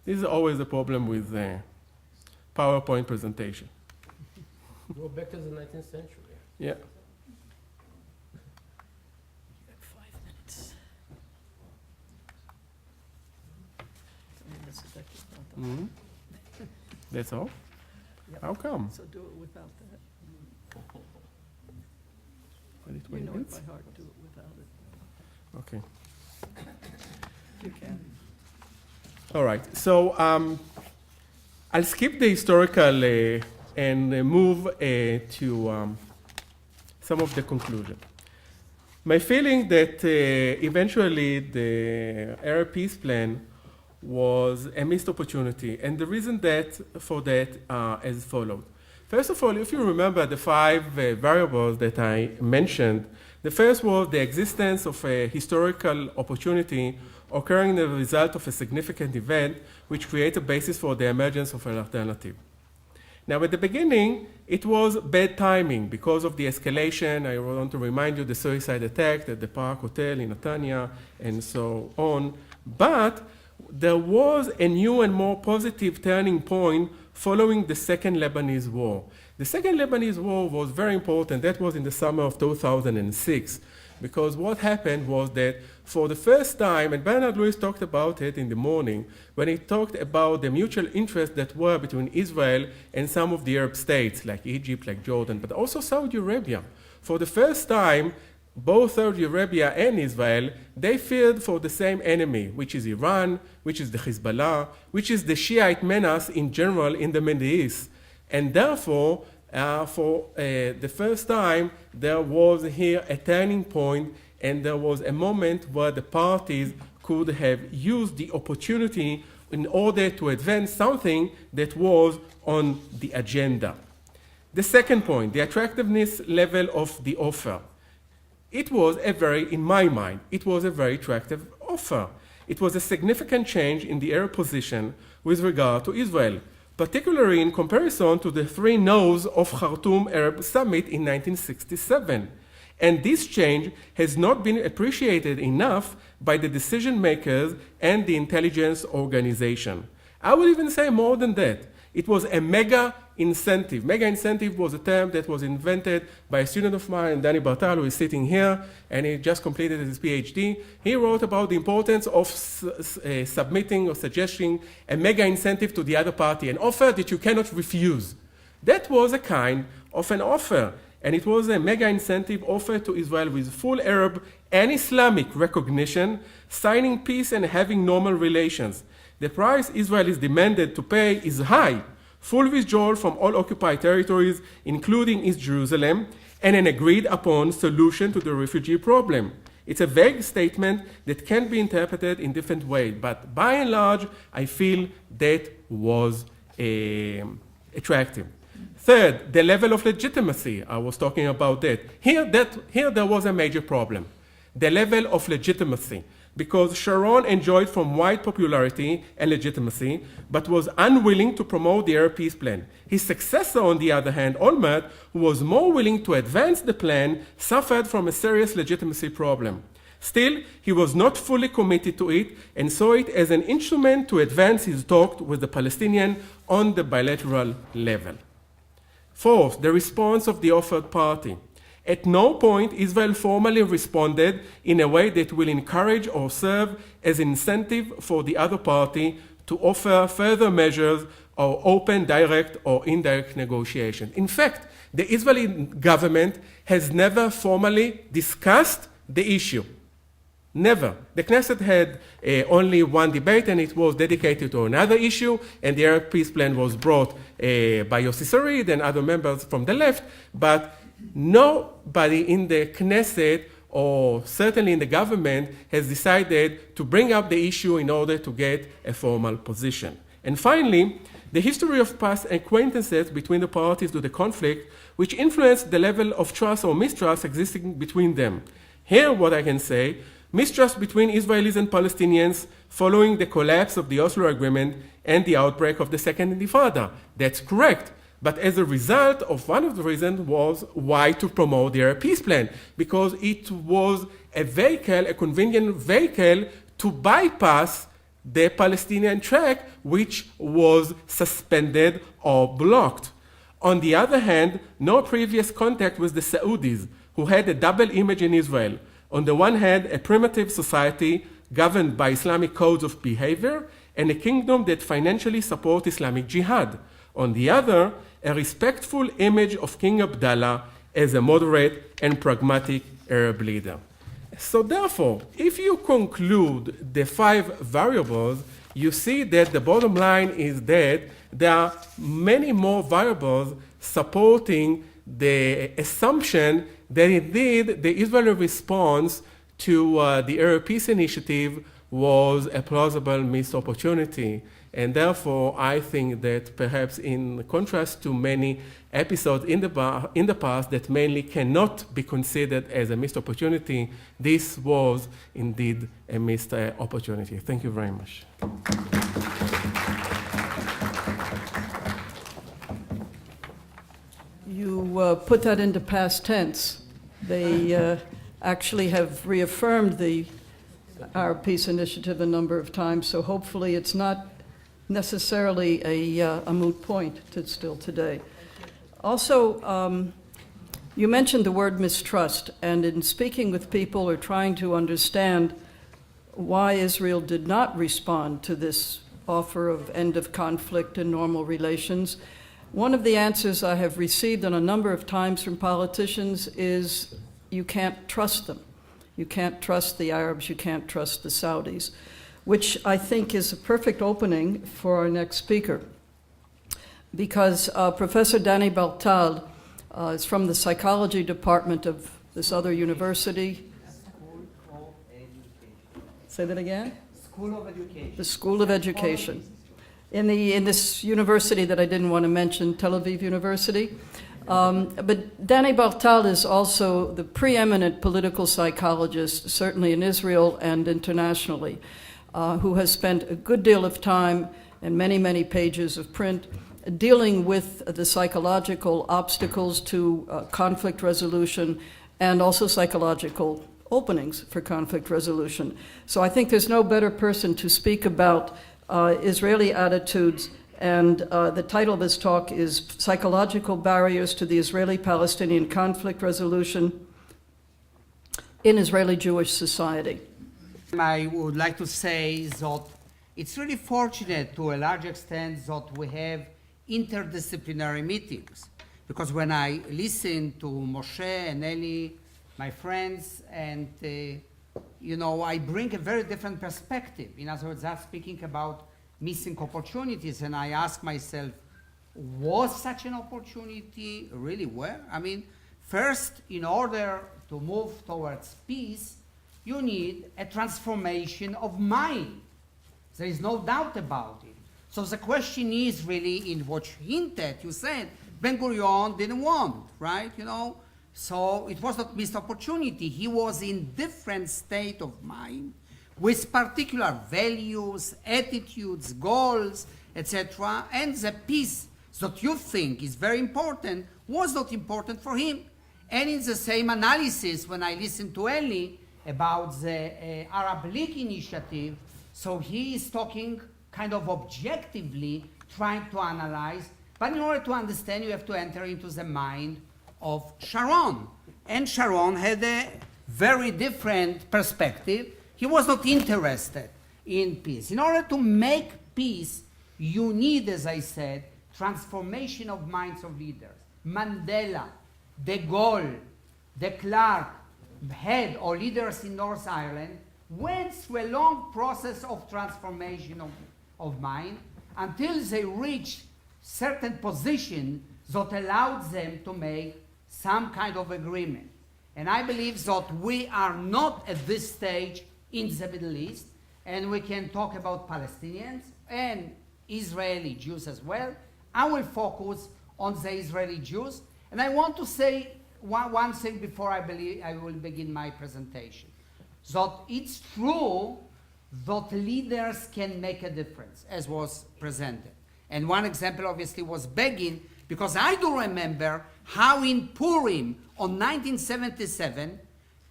This is always a problem with PowerPoint presentation. Go back to the 19th century. Yeah. You have 5 minutes. Mm-hmm. That's all? Yep. How come? So do it without that. 20 You know it minutes? by heart, do it without it. Okay. You can. All right. So I'll skip the historical and move to some of the conclusion. My feeling that eventually the Arab peace plan was a missed opportunity, and the reason for that as followed. First of all, if you remember the 5 variables that I mentioned, the first was the existence of a historical opportunity occurring as a result of a significant event which creates a basis for the emergence of an alternative. Now, at the beginning, it was bad timing because of the escalation. I want to remind you the suicide attack at the Park Hotel in Netanya and so on. But there was a new and more positive turning point following the Second Lebanese War. The Second Lebanese War was very important. That was in the summer of 2006. Because what happened was that for the first time, and Bernard Lewis talked about it in the morning, when he talked about the mutual interests that were between Israel and some of the Arab states, like Egypt, like Jordan, but also Saudi Arabia. For the first time, both Saudi Arabia and Israel, they feared for the same enemy, which is Iran, which is the Hezbollah, which is the Shiite menace in general in the Middle East. And therefore, for the first time, there was here a turning point, and there was a moment where the parties could have used the opportunity in order to advance something that was on the agenda. The second point, the attractiveness level of the offer. It was in my mind, it was a very attractive offer. It was a significant change in the Arab position with regard to Israel, particularly in comparison to the 3 no's of Khartoum Arab Summit in 1967. And this change has not been appreciated enough by the decision makers and the intelligence organization. I would even say more than that. It was a mega incentive. Mega incentive was a term that was invented by a student of mine, Danny Bar-Tal, who is sitting here, and he just completed his PhD. He wrote about the importance of submitting or suggesting a mega incentive to the other party, an offer that you cannot refuse. That was a kind of an offer, and it was a mega incentive offered to Israel with full Arab and Islamic recognition, signing peace and having normal relations. The price Israel is demanded to pay is high: full withdrawal from all occupied territories, including East Jerusalem, and an agreed upon solution to the refugee problem. It's a vague statement that can be interpreted in different ways, but by and large, I feel that was attractive. Third, the level of legitimacy. I was talking about that. Here there was a major problem. The level of legitimacy. Because Sharon enjoyed from wide popularity and legitimacy, but was unwilling to promote the Arab peace plan. His successor, on the other hand, Olmert, who was more willing to advance the plan, suffered from a serious legitimacy problem. Still, he was not fully committed to it and saw it as an instrument to advance his talks with the Palestinians on the bilateral level. Fourth, the response of the offered party. At no point Israel formally responded in a way that will encourage or serve as incentive for the other party to offer further measures or open direct or indirect negotiations. In fact, the Israeli government has never formally discussed the issue. Never. The Knesset had only one debate, and it was dedicated to another issue, and the Arab peace plan was brought by Yossi Sarid and other members from the left, but nobody in the Knesset, or certainly in the government, has decided to bring up the issue in order to get a formal position. And finally, the history of past acquaintances between the parties to the conflict, which influenced the level of trust or mistrust existing between them. Here, what I can say, mistrust between Israelis and Palestinians following the collapse of the Oslo Agreement and the outbreak of the Second Intifada. That's correct. But as a result of one of the reasons was why to promote the Arab peace plan, because it was a vehicle, a convenient vehicle to bypass the Palestinian track, which was suspended or blocked. On the other hand, no previous contact with the Saudis, who had a double image in Israel. On the one hand, a primitive society governed by Islamic codes of behavior, and a kingdom that financially supports Islamic jihad. On the other, a respectful image of King Abdallah as a moderate and pragmatic Arab leader. So therefore, if you conclude the 5 variables, you see that the bottom line is that there are many more variables supporting the assumption that indeed the Israeli response to the Arab Peace Initiative was a plausible missed opportunity. And therefore, I think that perhaps in contrast to many episodes in the past that mainly cannot be considered as a missed opportunity, this was indeed a missed opportunity. Thank you very much. You put that into past tense. They actually have reaffirmed the Arab Peace Initiative a number of times, so hopefully it's not necessarily a moot point still today. Also, you mentioned the word mistrust, and in speaking with people or trying to understand why Israel did not respond to this offer of end of conflict and normal relations, one of the answers I have received on a number of times from politicians is you can't trust them. You can't trust the Arabs, you can't trust the Saudis, which I think is a perfect opening for our next speaker. Because Professor Danny Bar-Tal is from the psychology department of this other university. School of Education. Say that again? School of Education. The School of Education. In this university that I didn't want to mention, Tel Aviv University. But Danny Bar-Tal is also the preeminent political psychologist, certainly in Israel and internationally, who has spent a good deal of time and many, many pages of print dealing with the psychological obstacles to conflict resolution and also psychological openings for conflict resolution. So I think there's no better person to speak about Israeli attitudes And the title of his talk is Psychological Barriers to the Israeli-Palestinian Conflict Resolution in Israeli-Jewish Society. I would like to say that it's really fortunate to a large extent that we have interdisciplinary meetings. Because when I listen to Moshe and Elie, my friends, and I bring a very different perspective. In other words, I'm speaking about missing opportunities, and I ask myself, was such an opportunity really where? I mean, first, in order to move towards peace, you need a transformation of mind. There is no doubt about it. So the question is really in what you hinted, you said, Ben-Gurion didn't want, right? So it was not missed opportunity. He was in different state of mind with particular values, attitudes, goals, etc. And the peace that you think is very important was not important for him. And in the same analysis, when I listened to Elie about the Arab League initiative, so he is talking kind of objectively, trying to analyze, but in order to understand, you have to enter into the mind of Sharon. And Sharon had a very different perspective. He was not interested in peace. In order to make peace, you need, as I said, transformation of minds of leaders. Mandela, de Gaulle, de Klerk, head or leaders in North Ireland went through a long process of transformation of mind until they reached certain position that allowed them to make some kind of agreement. And I believe that we are not at this stage in the Middle East, and we can talk about Palestinians and Israeli Jews as well. I will focus on the Israeli Jews, and I want to say one thing before I will begin my presentation. That it's true that leaders can make a difference, as was presented. And one example obviously was Begin, because I do remember how in Purim on 1977,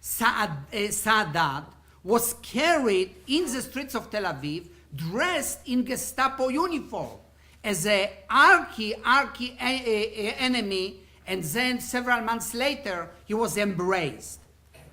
Sadat was carried in the streets of Tel Aviv dressed in Gestapo uniform as an arch enemy, and then several months later he was embraced.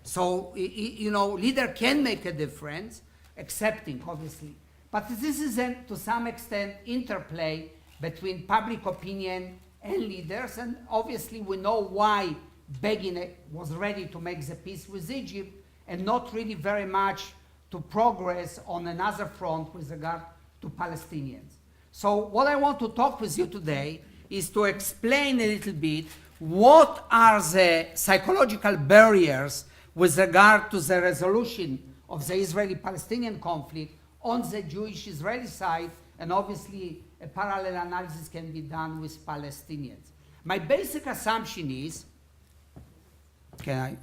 So, leader can make a difference, accepting, obviously. But this is, to some extent, interplay between public opinion and leaders, and obviously we know why Begin was ready to make the peace with Egypt and not really very much to progress on another front with regard to Palestinians. So what I want to talk with you today is to explain a little bit what are the psychological barriers with regard to the resolution of the Israeli-Palestinian conflict on the Jewish-Israeli side, and obviously a parallel analysis can be done with Palestinians. My basic assumption is, right.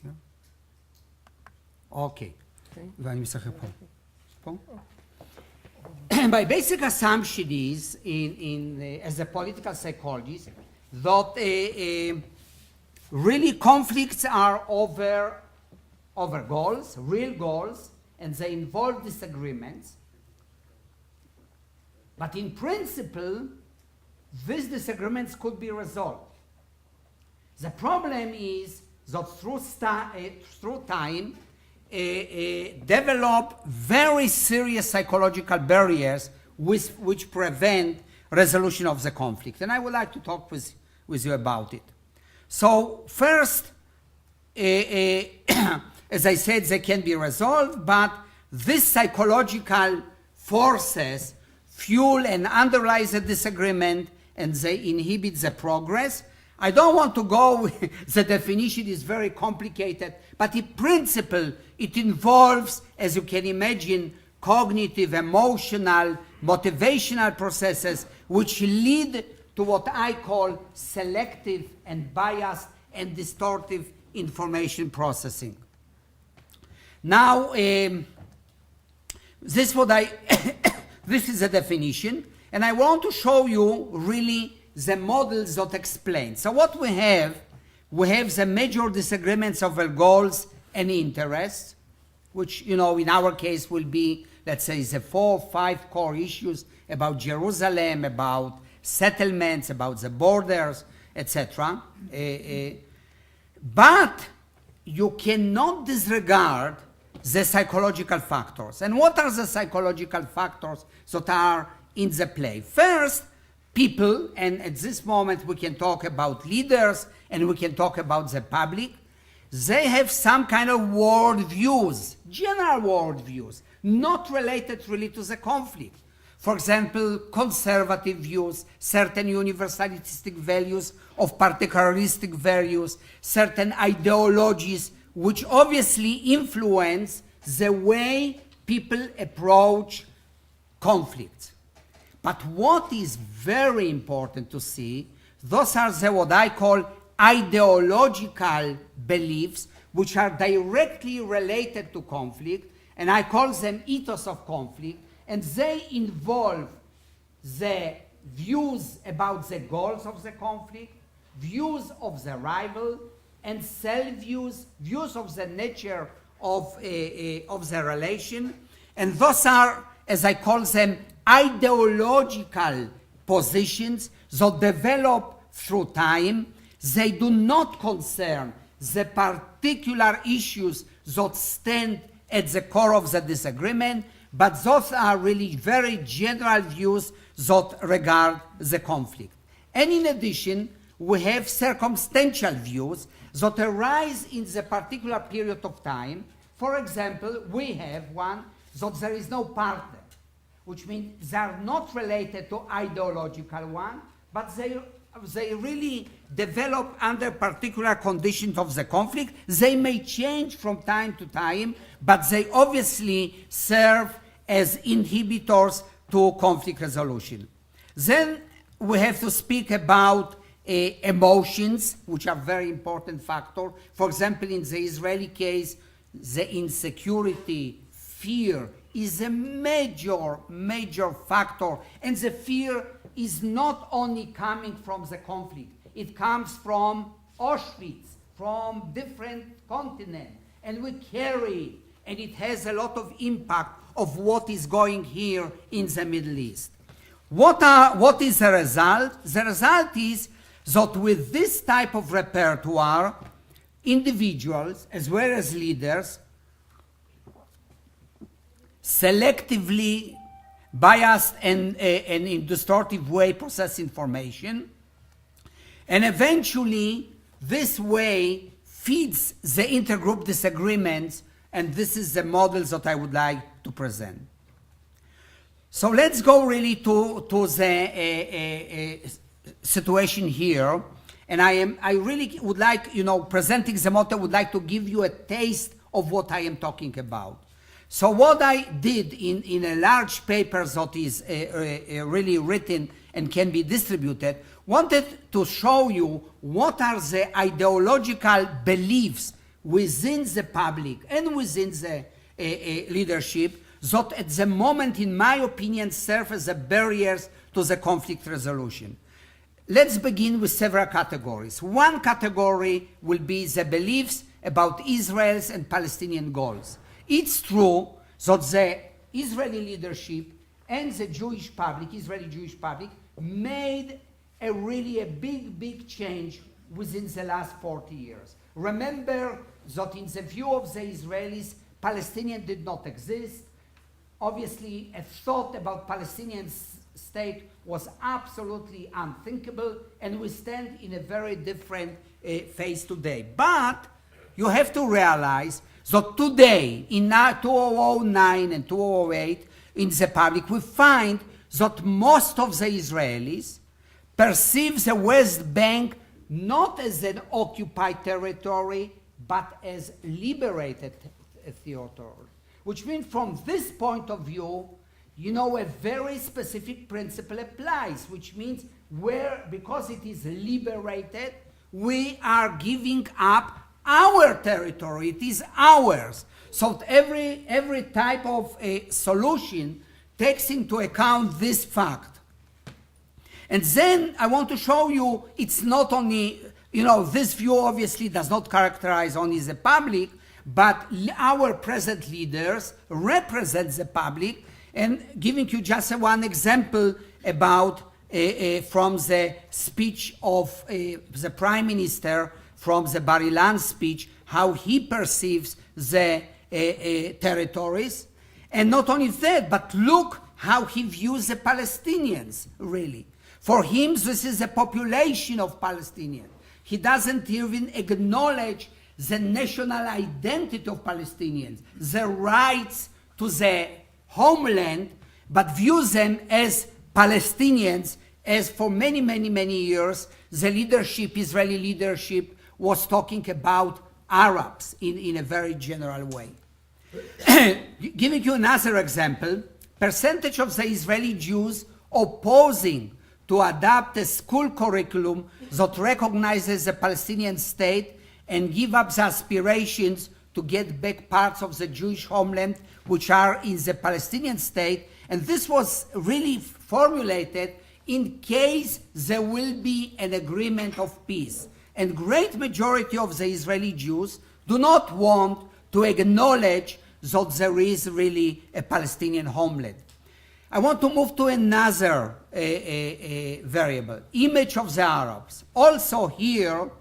Yeah. Okay. My basic assumption is, as a political psychologist, that really conflicts are over goals, real goals, and they involve disagreements. But in principle, these disagreements could be resolved. The problem is that through time, develop very serious psychological barriers which prevent resolution of the conflict. And I would like to talk with you about it. So first, as I said, they can be resolved, but these psychological forces fuel and underlie the disagreement, and they inhibit the progress. I don't want to go, the definition is very complicated, but in principle, it involves, as you can imagine, cognitive, emotional, motivational processes which lead to what I call selective and biased and distortive information processing. Now, this is the definition, and I want to show you really the models that explain. So what we have, we have the major disagreements over goals and interests, which, in our case will be, let's say, the 4 or 5 core issues about Jerusalem, about settlements, about the borders, etc. But you cannot disregard the psychological factors. And what are the psychological factors that are in the play? First, people, and at this moment we can talk about leaders and we can talk about the public, they have some kind of worldviews, general worldviews, not related really to the conflict. For example, conservative views, certain universalistic values of particularistic values, certain ideologies which obviously influence the way people approach conflicts. But what is very important to see, those are the what I call ideological beliefs which are directly related to conflict, and I call them ethos of conflict, and they involve the views about the goals of the conflict, views of the rival, and self-views, views of the nature of the relation. And those are, as I call them, ideological positions that develop through time. They do not concern the particular issues that stand at the core of the disagreement, but those are really very general views that regard the conflict. And in addition, we have circumstantial views that arise in the particular period of time. For example, we have one that there is no partner, which means they are not related to ideological one, but they really develop under particular conditions of the conflict. They may change from time to time, but they obviously serve as inhibitors to conflict resolution. Then we have to speak about emotions, which are very important factor. For example, in the Israeli case, the insecurity, fear is a major factor, and the fear is not only coming from the conflict, it comes from Auschwitz, from different continents, and we carry, and it has a lot of impact of what is going here in the Middle East. What is the result? The result is that with this type of repertoire, individuals as well as leaders selectively biased and in distortive way process information, and eventually this way feeds the intergroup disagreements, and this is the model that I would like to present. So let's go really to the situation here, and I really would like, presenting the model, would like to give you a taste of what I am talking about. So what I did in a large paper that is really written and can be distributed, wanted to show you what are the ideological beliefs within the public and within the leadership that at the moment, in my opinion, serve as the barriers to the conflict resolution. Let's begin with several categories. One category will be the beliefs about Israel's and Palestinian goals. It's true that the Israeli leadership and the Jewish public, Israeli Jewish public, made a big change within the last 40 years. Remember that in the view of the Israelis, Palestinian did not exist. Obviously, a thought about Palestinian state was absolutely unthinkable, and we stand in a very different phase today. But you have to realize that today, in 2009 and 2008, in the public, we find that most of the Israelis perceive the West Bank not as an occupied territory, but as liberated territory. Which means from this point of view, a very specific principle applies, which means because it is liberated, we are giving up our territory, it is ours. So every type of a solution takes into account this fact. And then I want to show you it's not only You know, this view obviously does not characterize only the public, but our present leaders represent the public. And giving you just one example about from the speech of the Prime Minister, from the Bar-Ilan speech, how he perceives the territories. And not only that, but look how he views the Palestinians, really. For him, this is a population of Palestinians. He doesn't even acknowledge the national identity of Palestinians, the rights to the homeland, but views them as Palestinians, as for many, many, many years, the leadership, Israeli leadership, was talking about Arabs in a very general way. Giving you another example, percentage of the Israeli Jews opposing to adopt a school curriculum that recognizes the Palestinian state and give up the aspirations to get back parts of the Jewish homeland which are in the Palestinian state. And this was really formulated in case there will be an agreement of peace. And great majority of the Israeli Jews do not want to acknowledge that there is really a Palestinian homeland. I want to move to another variable, image of the Arabs. Also here,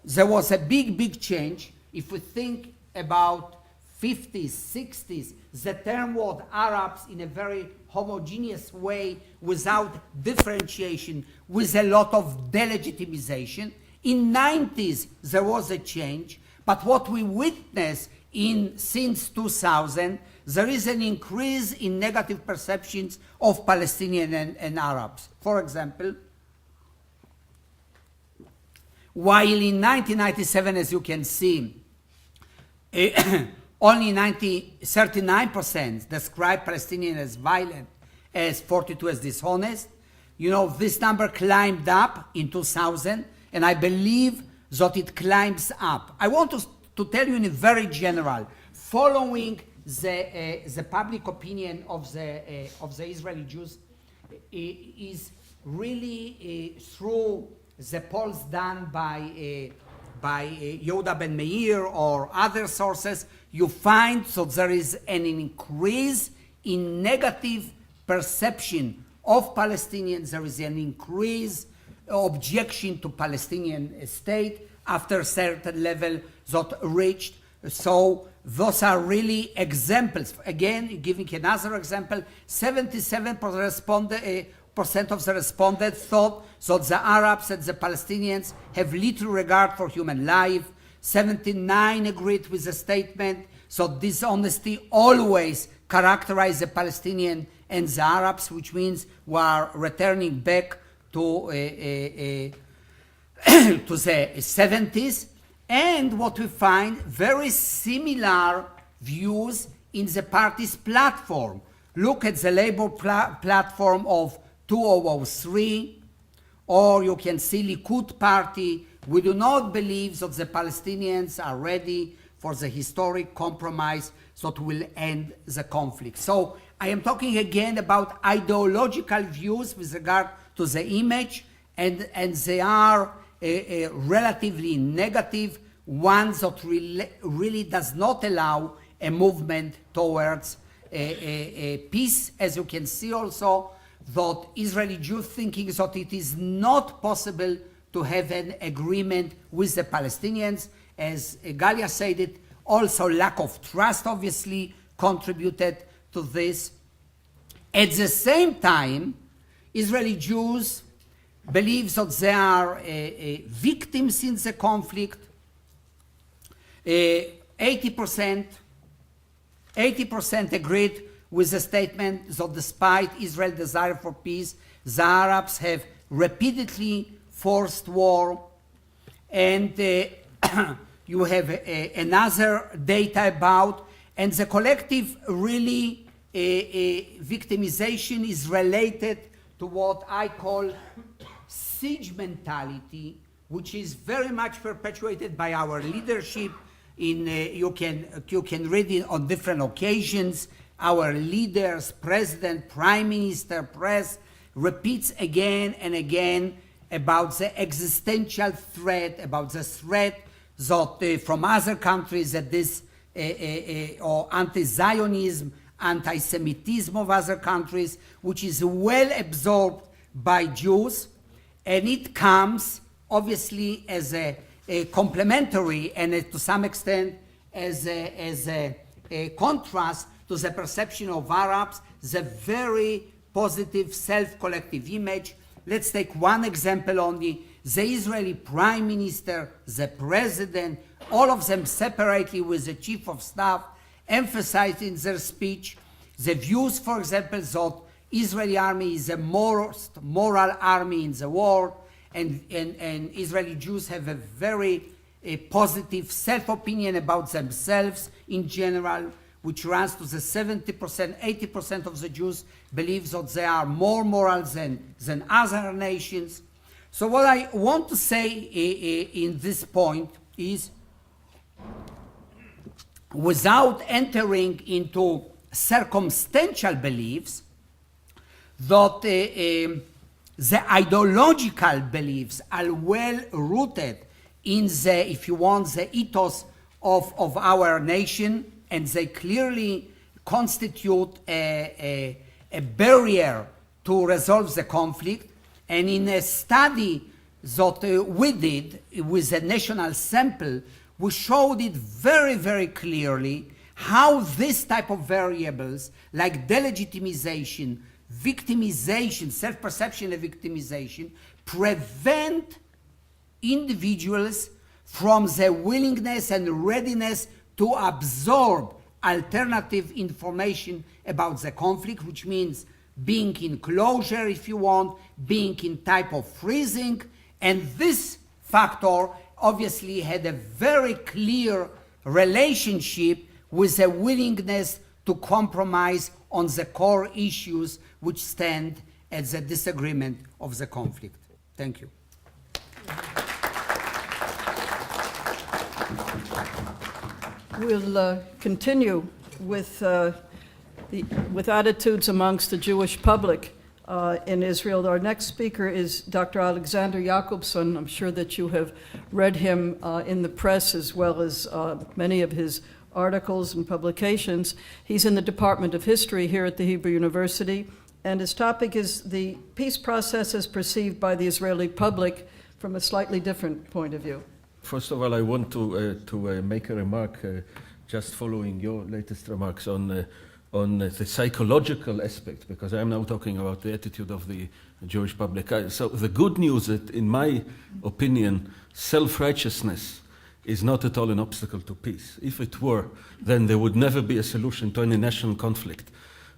there was a big change. If we think about 50s, 60s, the term was Arabs in a very homogeneous way, without differentiation, with a lot of delegitimization. In 90s, there was a change, but what we witnessed since 2000, there is an increase in negative perceptions of Palestinians and Arabs. For example, while in 1997, as you can see, only 39% described Palestinians as violent, as 42% as dishonest. You know, this number climbed up in 2000, and I believe that it climbs up. I want to tell you in a very general, following the public opinion of the Israeli Jews is really through the polls done by Yehuda Ben Meir or other sources, you find that there is an increase in negative perception of Palestinians. There is an increase objection to Palestinian state after a certain level that reached. So those are really examples. Again, giving another example, 77% of the respondents thought that the Arabs and the Palestinians have little regard for human life. 79% agreed with the statement, so dishonesty always characterized the Palestinian and the Arabs, which means we are returning back to the 70s. And what we find, very similar views in the party's platform. Look at the Labour platform of 2003, or you can see Likud party. We do not believe that the Palestinians are ready for the historic compromise that will end the conflict. So I am talking again about ideological views with regard to the image, and they are relatively negative, ones that really does not allow a movement towards a peace. As you can see also, that Israeli Jews thinking that it is not possible to have an agreement with the Palestinians. As Galia said it, also lack of trust obviously contributed to this. At the same time, Israeli Jews believe that they are victims in the conflict. 80% agreed with the statement that despite Israel's desire for peace, the Arabs have repeatedly forced war. And you have another data about, and the collective really victimization is related to what I call siege mentality, which is very much perpetuated by our leadership. You can read it on different occasions. Our leaders, president, prime minister, press, repeats again and again about the existential threat, about the threat that from other countries, that this or anti-Zionism, anti-Semitism of other countries, which is well absorbed by Jews, and it comes obviously as a complementary and to some extent as a contrast to the perception of Arabs, the very positive self-collective image. Let's take one example only. The Israeli Prime Minister, the President, all of them separately with the Chief of Staff, emphasized in their speech the views, for example, that Israeli army is the most moral army in the world, and Israeli Jews have a very positive self-opinion about themselves in general, which runs to the 70%, 80% of the Jews believe that they are more moral than other nations. So what I want to say in this point is, without entering into circumstantial beliefs, that the ideological beliefs are well rooted in the, if you want, the ethos of our nation, and they clearly constitute a barrier to resolve the conflict. And in a study that we did with a national sample, we showed it very, very clearly how this type of variables, like delegitimization, victimization, self-perception and victimization, prevent individuals from the willingness and readiness to absorb alternative information about the conflict, which means being in closure, if you want, being in type of freezing. And this factor obviously had a very clear relationship with a willingness to compromise on the core issues which stand at the disagreement of the conflict. Thank you. We'll continue with attitudes amongst the Jewish public in Israel. Our next speaker is Dr. Alexander Yakobson. I'm sure that you have read him in the press as well as many of his articles and publications. He's in the Department of History here at the Hebrew University, and his topic is the peace process as perceived by the Israeli public from a slightly different point of view. First of all, I want to make a remark, just following your latest remarks on the psychological aspect, because I'm now talking about the attitude of the Jewish public. So the good news that, in my opinion, self-righteousness is not at all an obstacle to peace. If it were, then there would never be a solution to any national conflict,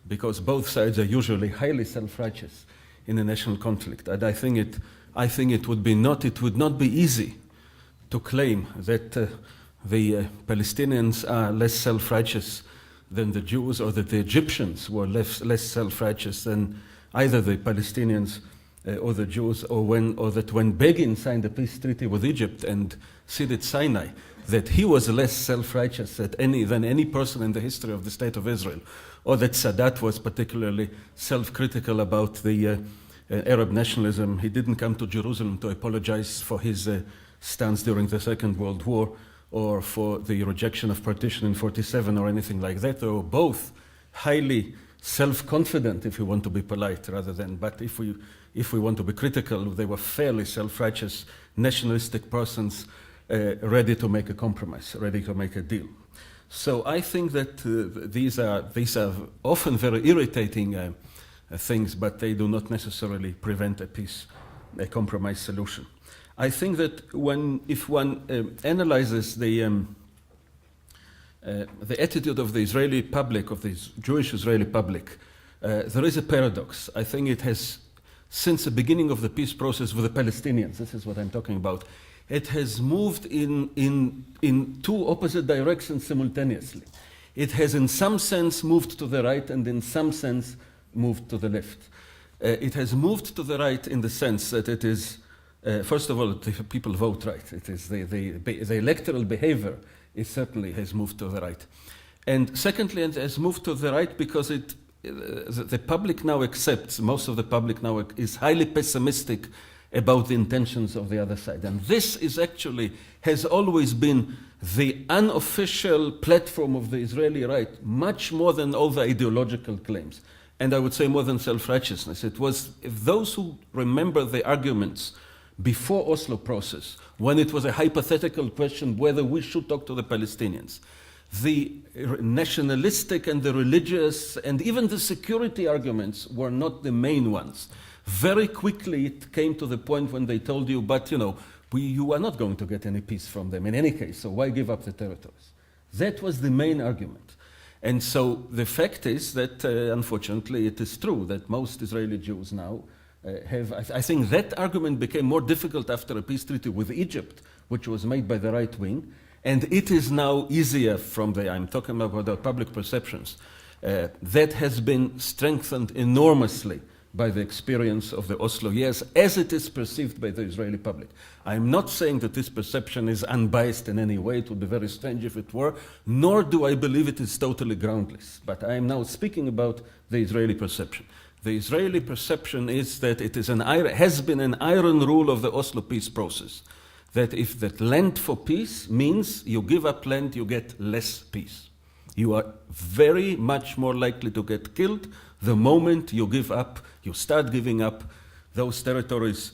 because both sides are usually highly self-righteous in a national conflict. And I think it would not be easy to claim that the Palestinians are less self-righteous than the Jews, or that the Egyptians were less self-righteous than either the Palestinians or the Jews, or that when Begin signed a peace treaty with Egypt and ceded Sinai, that he was less self-righteous than any person in the history of the State of Israel, or that Sadat was particularly self-critical about the Arab nationalism. He didn't come to Jerusalem to apologize for his stance during the Second World War, or for the rejection of partition in 1947, or anything like that. They were both highly self-confident, if you want to be polite, rather than, but if we want to be critical, they were fairly self-righteous, nationalistic persons, ready to make a compromise, ready to make a deal. So I think that these are often very irritating things, but they do not necessarily prevent a compromise solution. I think that if one analyzes the attitude of the Israeli public, of the Jewish Israeli public, there is a paradox. I think it has, since the beginning of the peace process with the Palestinians, this is what I'm talking about, it has moved in two opposite directions simultaneously. It has in some sense moved to the right, and in some sense moved to the left. It has moved to the right in the sense that it is, first of all, the people vote right. It is the electoral behavior certainly has moved to the right. And secondly, it has moved to the right because the public now accepts, most of the public now is highly pessimistic about the intentions of the other side. And this is actually, has always been the unofficial platform of the Israeli right, much more than all the ideological claims. And I would say more than self-righteousness. It was, if those who remember the arguments before Oslo process, when it was a hypothetical question whether we should talk to the Palestinians, the nationalistic and the religious and even the security arguments were not the main ones. Very quickly it came to the point when they told you, but you are not going to get any peace from them in any case, so why give up the territories? That was the main argument. And so the fact is that, unfortunately, it is true that most Israeli Jews now I think that argument became more difficult after a peace treaty with Egypt, which was made by the right wing, and it is now easier I'm talking about the public perceptions, that has been strengthened enormously by the experience of the Oslo years, as it is perceived by the Israeli public. I'm not saying that this perception is unbiased in any way. It would be very strange if it were, nor do I believe it is totally groundless. But I am now speaking about the Israeli perception. The Israeli perception is that it is has been an iron rule of the Oslo peace process, that if that land for peace means you give up land, you get less peace. You are very much more likely to get killed the moment you start giving up those territories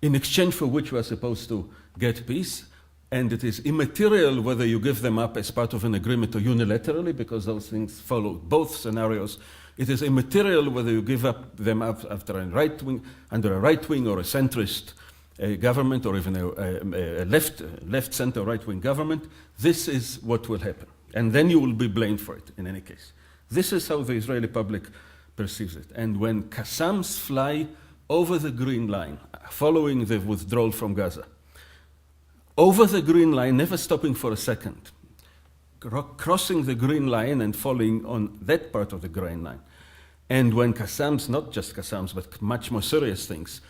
in exchange for which you are supposed to get peace. And it is immaterial whether you give them up as part of an agreement or unilaterally, because those things follow both scenarios. It is immaterial whether you give them up after under a right wing or a centrist government, or even a left center right wing government. This is what will happen. And then you will be blamed for it in any case. This is how the Israeli public perceives it. And when Qassams fly over the Green Line, following the withdrawal from Gaza, over the Green Line, never stopping for a second, crossing the Green Line and falling on that part of the Green Line. And when Qassams, not just Qassams, but much more serious things,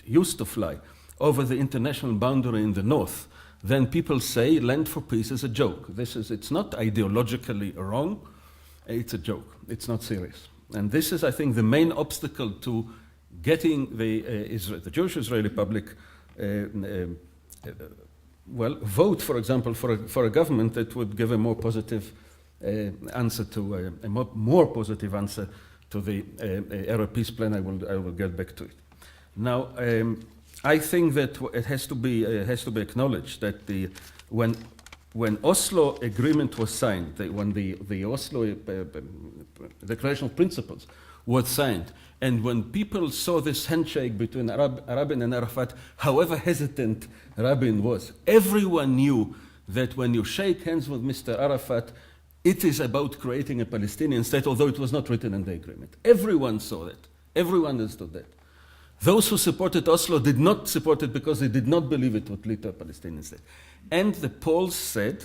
used to fly over the international boundary in the north, then people say land for peace is a joke. It's not ideologically wrong, it's a joke. It's not serious. And this is, I think, the main obstacle to getting the Jewish Israeli public vote, for example, for a government that would give a more positive answer to a more positive answer to the Arab peace plan. I will get back to it. Now, I think that it has to be acknowledged that when Oslo agreement was signed, when the Oslo Declaration of Principles was signed, and when people saw this handshake between Rabin and Arafat, however hesitant Rabin was, everyone knew that when you shake hands with Mr. Arafat, it is about creating a Palestinian state, although it was not written in the agreement. Everyone saw that. Everyone understood that. Those who supported Oslo did not support it because they did not believe it would lead to a Palestinian state. And the polls said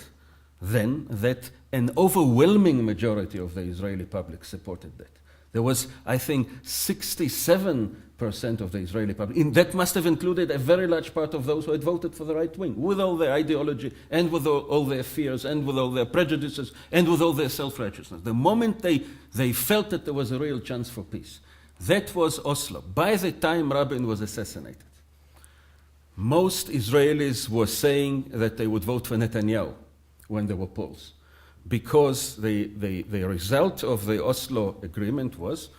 then that an overwhelming majority of the Israeli public supported that. There was, I think, 67% of the Israeli public. That must have included a very large part of those who had voted for the right wing, with all their ideology, and with all their fears, and with all their prejudices, and with all their self-righteousness. The moment they felt that there was a real chance for peace, that was Oslo. By the time Rabin was assassinated, most Israelis were saying that they would vote for Netanyahu when there were polls, because the result of the Oslo agreement was,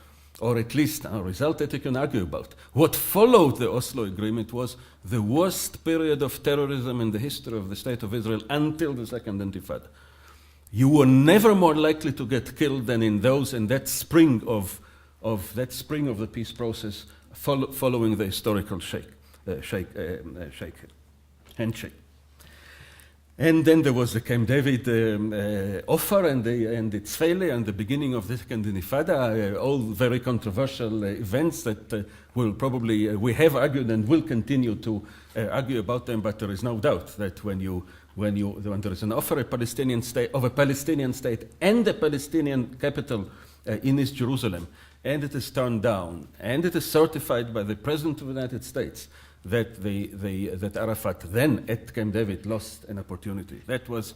or at least a result that you can argue about, what followed the Oslo agreement was the worst period of terrorism in the history of the State of Israel until the Second Intifada. You were never more likely to get killed than in that spring of the peace process following the historical handshake. And then there was the Camp David offer and its failure and the beginning of the Second Intifada, all very controversial events that we have argued and will continue to argue about them, but there is no doubt that when there is an offer of a Palestinian state and a Palestinian capital in East Jerusalem, and it is turned down, and it is certified by the President of the United States that Arafat then at Camp David lost an opportunity. That was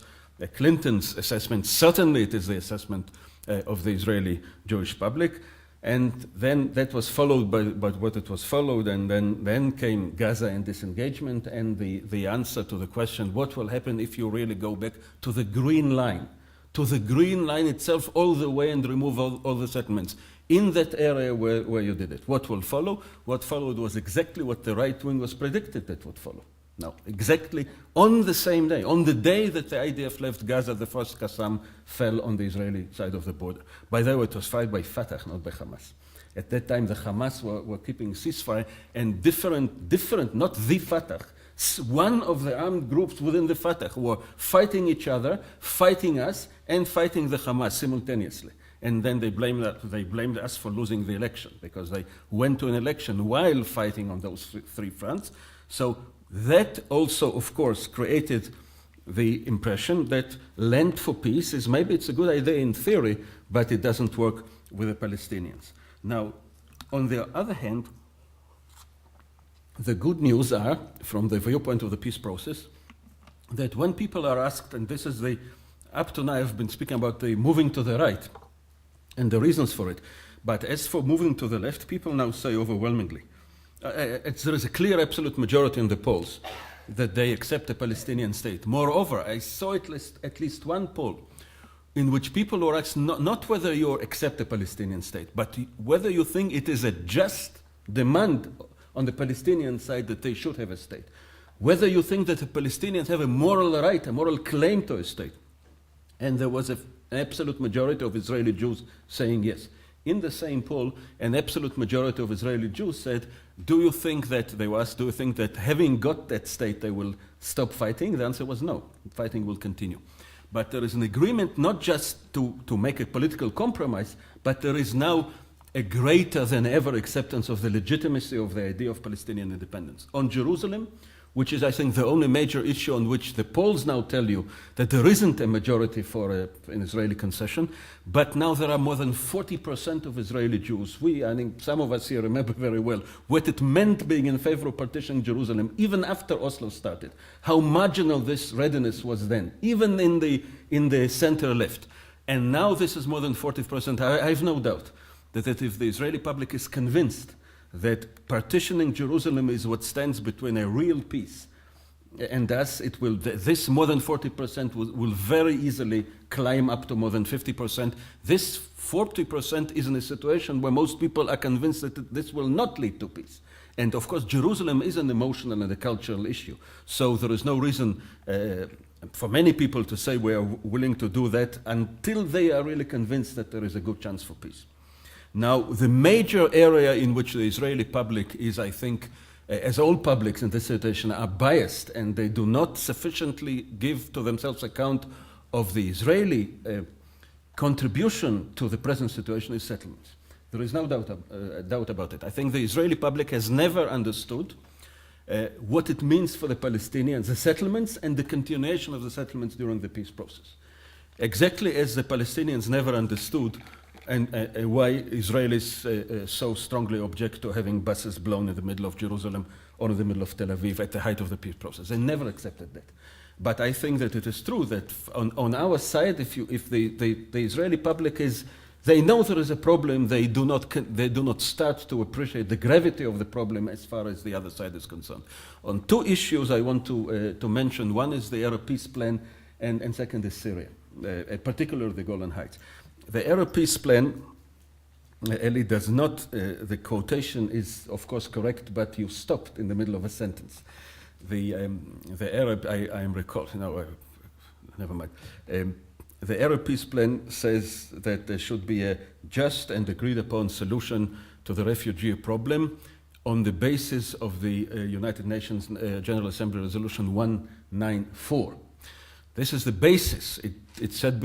Clinton's assessment. Certainly it is the assessment of the Israeli Jewish public. And then that was followed by what it was followed, and then came Gaza and disengagement, and the answer to the question, what will happen if you really go back to the green line itself all the way and remove all the settlements in that area where you did it. What will follow? What followed was exactly what the right wing was predicted that would follow. Now, exactly on the same day, on the day that the IDF left Gaza, the first Qassam fell on the Israeli side of the border. By the way, it was fired by Fatah, not by Hamas. At that time, the Hamas were keeping ceasefire, and different, not the Fatah, one of the armed groups within the Fatah who were fighting each other, fighting us, and fighting the Hamas simultaneously. And then they blamed us for losing the election, because they went to an election while fighting on those three fronts. So that also, of course, created the impression that land for peace is maybe it's a good idea in theory, but it doesn't work with the Palestinians. Now, on the other hand, the good news are, from the viewpoint of the peace process, that when people are asked, and this is up to now I've been speaking about the moving to the right and the reasons for it, but as for moving to the left, people now say overwhelmingly, there is a clear absolute majority in the polls that they accept a Palestinian state. Moreover, I saw at least one poll in which people were asked not whether you accept a Palestinian state, but whether you think it is a just demand on the Palestinian side that they should have a state. Whether you think that the Palestinians have a moral right, a moral claim to a state. And there was an absolute majority of Israeli Jews saying yes. In the same poll, an absolute majority of Israeli Jews said, do you think that having got that state they will stop fighting? The answer was no, fighting will continue. But there is an agreement not just to make a political compromise, but there is now a greater than ever acceptance of the legitimacy of the idea of Palestinian independence. On Jerusalem, which is, I think, the only major issue on which the polls now tell you that there isn't a majority for an Israeli concession, but now there are more than 40% of Israeli Jews. I think some of us here remember very well what it meant being in favor of partitioning Jerusalem, even after Oslo started, how marginal this readiness was then, even in the center left. And now this is more than 40%. I have no doubt that if the Israeli public is convinced that partitioning Jerusalem is what stands between a real peace, and thus this more than 40% will very easily climb up to more than 50%. This 40% is in a situation where most people are convinced that this will not lead to peace. And of course, Jerusalem is an emotional and a cultural issue. So there is no reason for many people to say we are willing to do that until they are really convinced that there is a good chance for peace. Now, the major area in which the Israeli public is, I think, as all publics in this situation are biased, and they do not sufficiently give to themselves account of the Israeli contribution to the present situation, is settlements. There is no doubt about it. I think the Israeli public has never understood what it means for the Palestinians, the settlements and the continuation of the settlements during the peace process. Exactly as the Palestinians never understood why Israelis so strongly object to having buses blown in the middle of Jerusalem or in the middle of Tel Aviv at the height of the peace process. They never accepted that. But I think that it is true that on our side, if the Israeli public they know there is a problem, they do not start to appreciate the gravity of the problem as far as the other side is concerned. On two issues I want to mention. One is the Arab peace plan, and second is Syria, particularly the Golan Heights. The Arab peace plan, Elie, does not, the quotation is of course correct, but you stopped in the middle of a sentence. The Arab, I am recalled, never mind. The Arab peace plan says that there should be a just and agreed upon solution to the refugee problem on the basis of the United Nations General Assembly Resolution 194. This is the basis. It should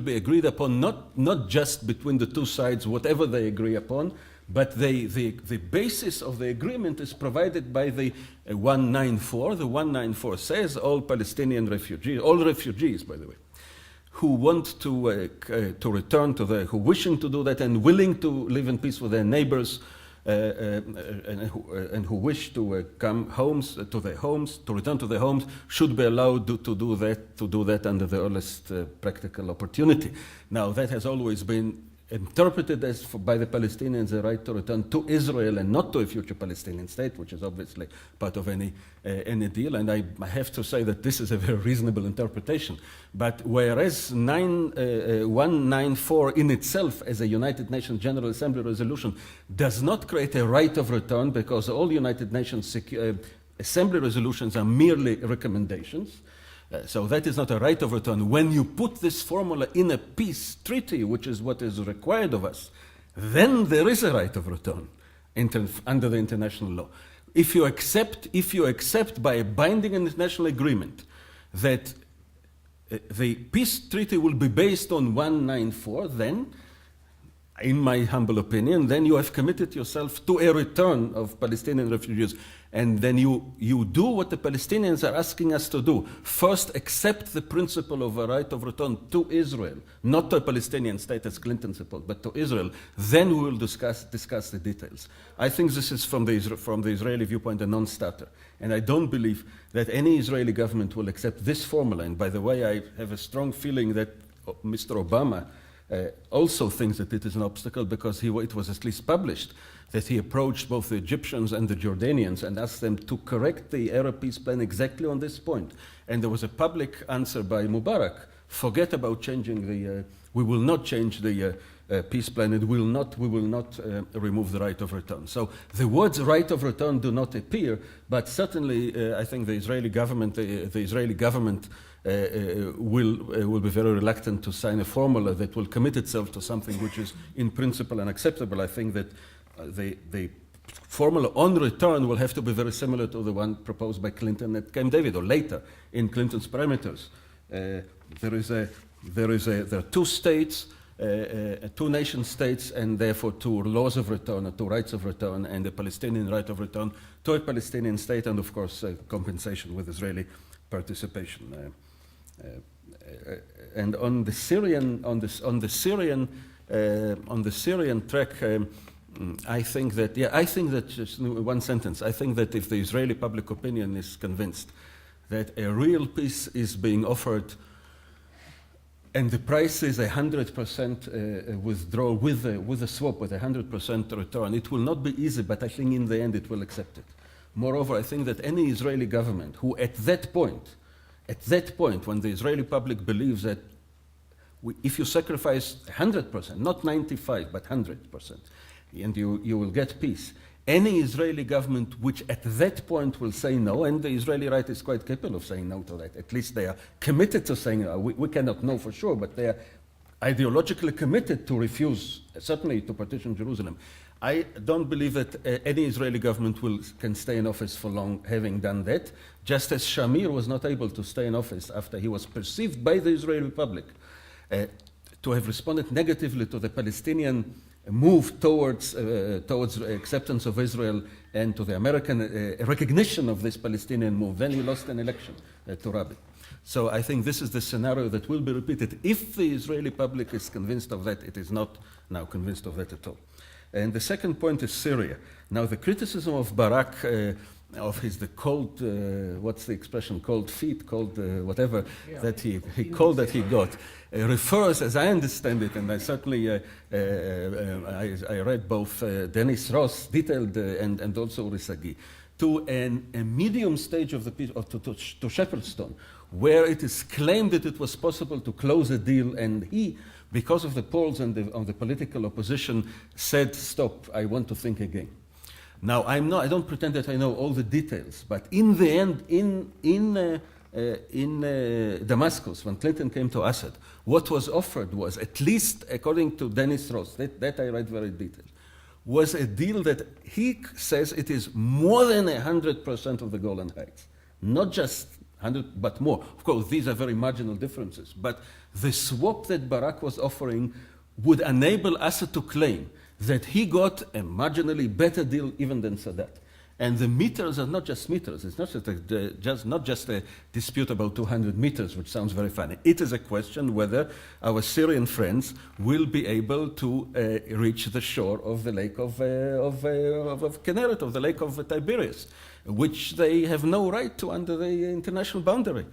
be agreed upon, not just between the two sides, whatever they agree upon, but the basis of the agreement is provided by the 194. The 194 says all Palestinian refugees, all refugees, by the way, who want to return to who wishing to do that and willing to live in peace with their neighbors, and who wish to come to their homes, to return to their homes, should be allowed to do that under the earliest practical opportunity. Now, that has always been interpreted as by the Palestinians a right to return to Israel and not to a future Palestinian state, which is obviously part of any deal. And I have to say that this is a very reasonable interpretation. But whereas 194 in itself as a United Nations General Assembly resolution does not create a right of return, because all United Nations Assembly resolutions are merely recommendations. So that is not a right of return. When you put this formula in a peace treaty, which is what is required of us, then there is a right of return under the international law. If you accept by a binding international agreement that the peace treaty will be based on 194, then, in my humble opinion, then you have committed yourself to a return of Palestinian refugees. And then you do what the Palestinians are asking us to do. First, accept the principle of a right of return to Israel, not to a Palestinian state as Clinton supposed, but to Israel. Then we will discuss the details. I think this is from the Israeli viewpoint a non-starter. And I don't believe that any Israeli government will accept this formula. And by the way, I have a strong feeling that Mr. Obama also thinks that it is an obstacle, because it was at least published that he approached both the Egyptians and the Jordanians and asked them to correct the Arab peace plan exactly on this point. And there was a public answer by Mubarak: forget about changing we will not change the peace plan, and we will not remove the right of return. So the words right of return do not appear, but certainly I think the Israeli government will be very reluctant to sign a formula that will commit itself to something which is in principle unacceptable. I think that the formula on return will have to be very similar to the one proposed by Clinton at Camp David, or later in Clinton's parameters. There are two states, two nation states, and therefore two laws of return, or two rights of return, and a Palestinian right of return to a Palestinian state, and of course compensation with Israeli participation. And on the Syrian track, I think that just one sentence. I think that if the Israeli public opinion is convinced that a real peace is being offered, and the price is 100% withdrawal with a swap, with 100% return, it will not be easy, but I think in the end it will accept it. Moreover, I think that any Israeli government who at that point, when the Israeli public believes that if you sacrifice 100%, not 95, but 100%, and you will get peace, any Israeli government which at that point will say no, and the Israeli right is quite capable of saying no to that, at least they are committed to saying no. We cannot know for sure, but they are ideologically committed to refuse, certainly to partition Jerusalem. I don't believe that any Israeli government can stay in office for long having done that, just as Shamir was not able to stay in office after he was perceived by the Israeli public to have responded negatively to the Palestinian move towards acceptance of Israel and to the American recognition of this Palestinian move. Then he lost an election to Rabin. So I think this is the scenario that will be repeated. If the Israeli public is convinced of that, it is not now convinced of that at all. And the second point is Syria. Now, the criticism of Barak, of his the cold, what's the expression, cold feet, cold whatever, yeah, that he got, refers, as I understand it, and I certainly, I read both Dennis Ross, detailed, and also Risagi, to a medium stage of the peace, to Shepherdstone, where it is claimed that it was possible to close a deal, and he, because of the polls and the political opposition, said, stop, I want to think again. Now, I don't pretend that I know all the details, but in the end, in Damascus, when Clinton came to Assad, what was offered was, at least according to Dennis Ross, that I read very detailed, was a deal that he says it is more than 100% of the Golan Heights, not just 100, but more. Of course, these are very marginal differences, but the swap that Barak was offering would enable Assad to claim that he got a marginally better deal even than Sadat. And the meters are not just meters. It's not just a dispute about 200 meters, which sounds very funny. It is a question whether our Syrian friends will be able to reach the shore of the lake of Kinneret, of the lake of Tiberias, which they have no right to under the international boundary.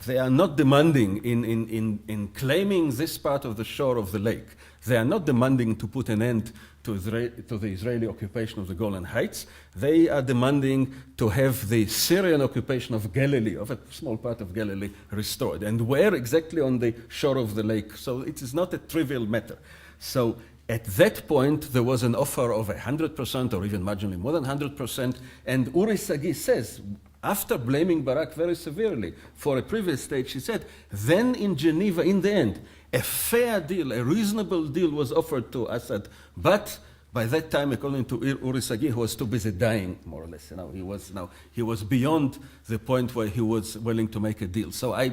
They are not demanding in claiming this part of the shore of the lake They are not demanding to put an end to the Israeli occupation of the Golan Heights. They are demanding to have the Syrian occupation of Galilee, of a small part of Galilee, restored. And where exactly on the shore of the lake? So it is not a trivial matter. So at that point, there was an offer of 100% or even marginally more than 100%. And Uri Sagi says, after blaming Barak very severely for a previous stage, he said, then in Geneva, in the end, a fair deal, a reasonable deal was offered to Assad, but by that time, according to Uri Sagi, he was too busy dying, more or less. He was beyond the point where he was willing to make a deal. So I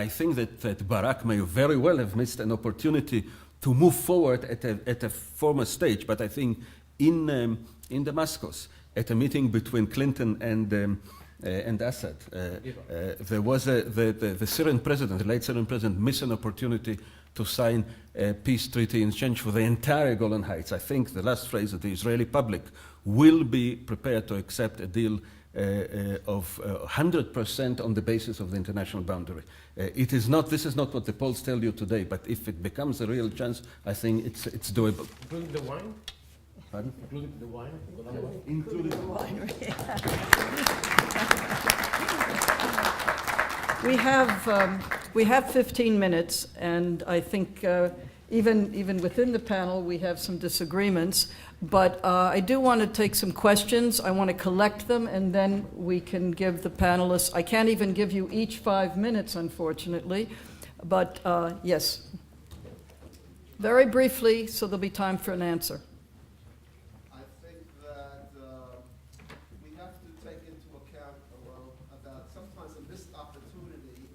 think that Barak may very well have missed an opportunity to move forward at a former stage. But I think in Damascus, at a meeting between Clinton and Assad, there was the Syrian president, the late Syrian president, missed an opportunity to sign a peace treaty in exchange for the entire Golan Heights. I think the last phrase that the Israeli public will be prepared to accept a deal of 100% on the basis of the international boundary. This is not what the polls tell you today, but if it becomes a real chance, I think it's doable. Including the wine? Pardon? Including the wine? Including the wine. We have 15 minutes, and I think even within the panel we have some disagreements. But I do want to take some questions. I want to collect them, and then we can give the panelists. I can't even give you each 5 minutes, unfortunately. But yes, very briefly, so there'll be time for an answer. I think that we have to take into account that sometimes a missed opportunity is